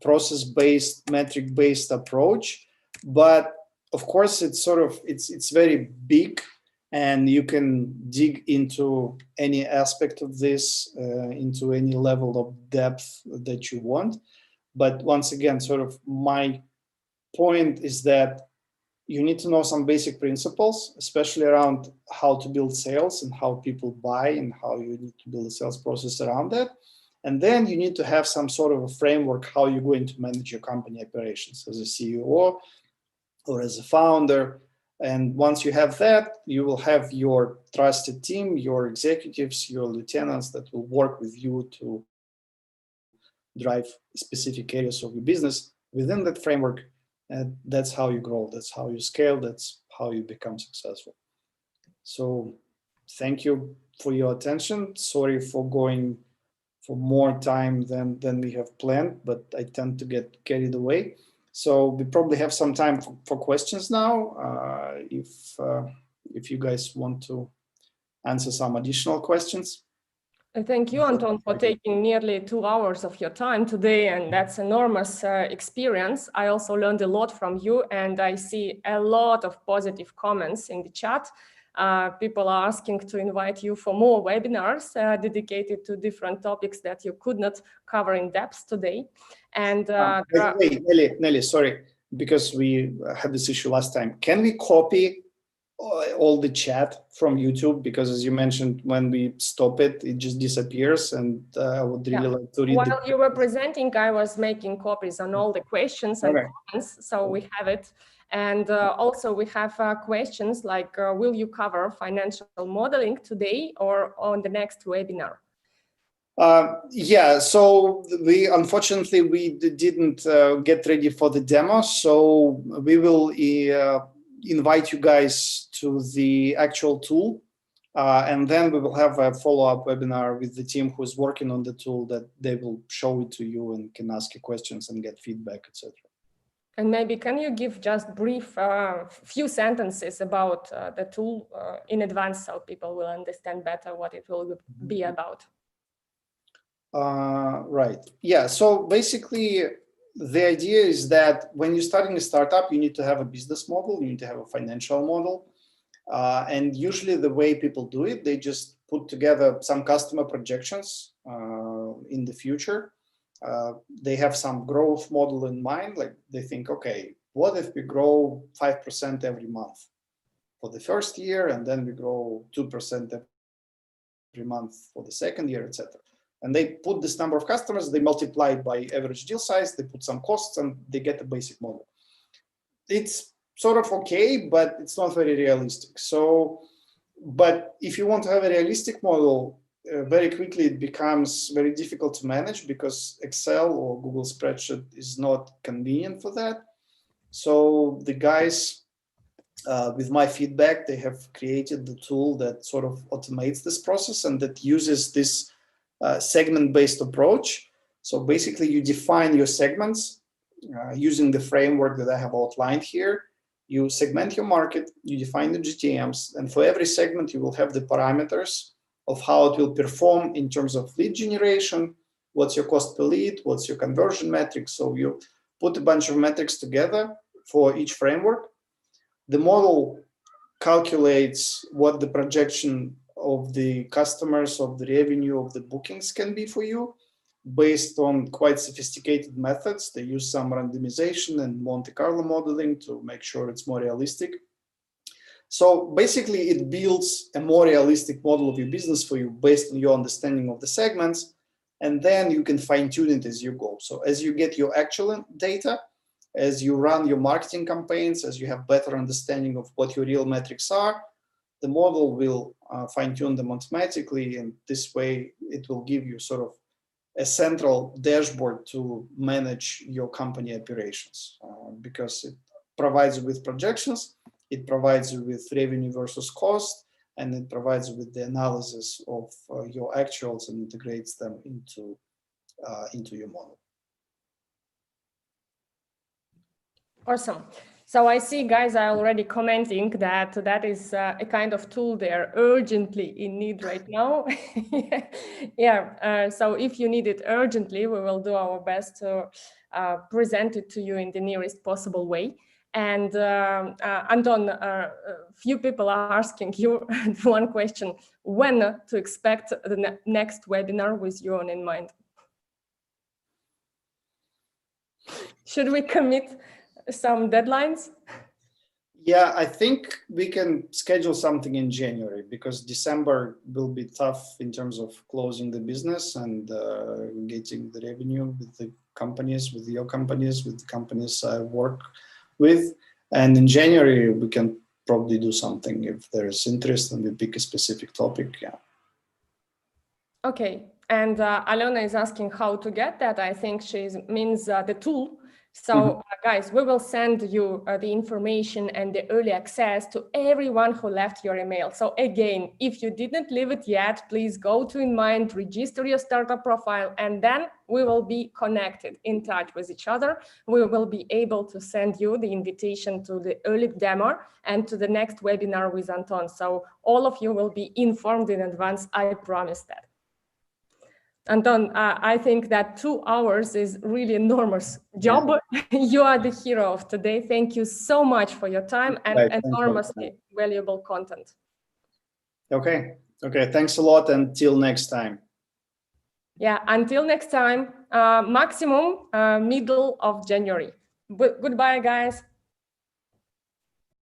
process-based, metric-based approach. But of course, it's very big, and you can dig into any aspect of this, into any level of depth that you want. But once again, sort of my point is that you need to know some basic principles, especially around how to build sales and how people buy and how you need to build a sales process around that. And then you need to have some sort of a framework how you're going to manage your company operations as a CEO or as a founder. And once you have that, you will have your trusted team, your executives, your lieutenants that will work with you to drive specific areas of your business within that framework. And that's how you grow, that's how you scale, that's how you become successful. So thank you for your attention. Sorry for going for more time than we have planned, but I tend to get carried away. So we probably have some time for questions now. If you guys want to answer some additional questions. Thank you, Anton, for taking nearly 2 hours of your time today, and that's enormous experience. I also learned a lot from you, and I see a lot of positive comments in the chat. People are asking to invite you for more webinars dedicated to different topics that you could not cover in depth today. And wait, Nelly, sorry, because we had this issue last time. Can we copy all the chat from YouTube? Because as you mentioned, when we stop it, it just disappears, and I would really like to read. While you were presenting, I was making copies on all the questions and comments, so we have it. And also we have questions like, will you cover financial modeling today or on the next webinar? Yeah, so unfortunately we didn't get ready for the demo, so we will invite you guys to the actual tool, and then we will have a follow-up webinar with the team who's working on the tool, that they will show it to you and can ask you questions and get feedback, etc. And maybe can you give just brief few sentences about the tool in advance so people will understand better what it will be about? Right. Yeah. So basically, the idea is that when you're starting a startup, you need to have a business model, you need to have a financial model. And usually the way people do it, they just put together some customer projections in the future. They have some growth model in mind, like they think, okay, what if we grow 5% every month for the first year, and then we grow 2% every month for the second year, etc. And they put this number of customers, they multiply it by average deal size, they put some costs, and they get a basic model. It's sort of okay, but it's not very realistic. So, but if you want to have a realistic model, very quickly it becomes very difficult to manage because Excel or Google spreadsheet is not convenient for that. So the guys, with my feedback, they have created the tool that sort of automates this process and that uses this segment-based approach. So basically you define your segments using the framework that I have outlined here. You segment your market, you define the GTMs, and for every segment you will have the parameters of how it will perform in terms of lead generation, what's your cost per lead, what's your conversion metrics. So you put a bunch of metrics together for each framework. The model calculates what the projection of the customers, of the revenue, of the bookings can be for you based on quite sophisticated methods. They use some randomization and Monte Carlo modeling to make sure it's more realistic. So basically it builds a more realistic model of your business for you based on your understanding of the segments, and then you can fine tune it as you go. So as you get your actual data, as you run your marketing campaigns, as you have better understanding of what your real metrics are, the model will fine-tune them automatically, and this way it will give you sort of a central dashboard to manage your company operations, because it provides you with projections, it provides you with revenue versus cost, and it provides with the analysis of your actuals and integrates them into your model. Awesome. So I see guys are already commenting that that is a kind of tool they're urgently in need right now. Yeah, so if you need it urgently, we will do our best to present it to you in the nearest possible way. And Anton, few people are asking you one question: when to expect the next webinar with you on InnMind? Should we commit some deadlines? Yeah, I think we can schedule something in January, because December will be tough in terms of closing the business and getting the revenue with the companies, with your companies, with the companies I work with. And in January, we can probably do something if there's interest and we pick a specific topic. Yeah. Okay. And Alona is asking how to get that. I think she means the tool. So guys, we will send you the information and the early access to everyone who left your email. So again, if you didn't leave it yet, please go to InnMind, register your startup profile, and then we will be connected, in touch with each other. We will be able to send you the invitation to the early demo and to the next webinar with Anton. So all of you will be informed in advance, I promise that. Anton, I think that 2 hours is really enormous job. Yeah. You are the hero of today. Thank you so much for your time and enormously valuable content. Okay. Okay. Thanks a lot. Until next time. Yeah. Until next time, maximum middle of January. Goodbye, guys.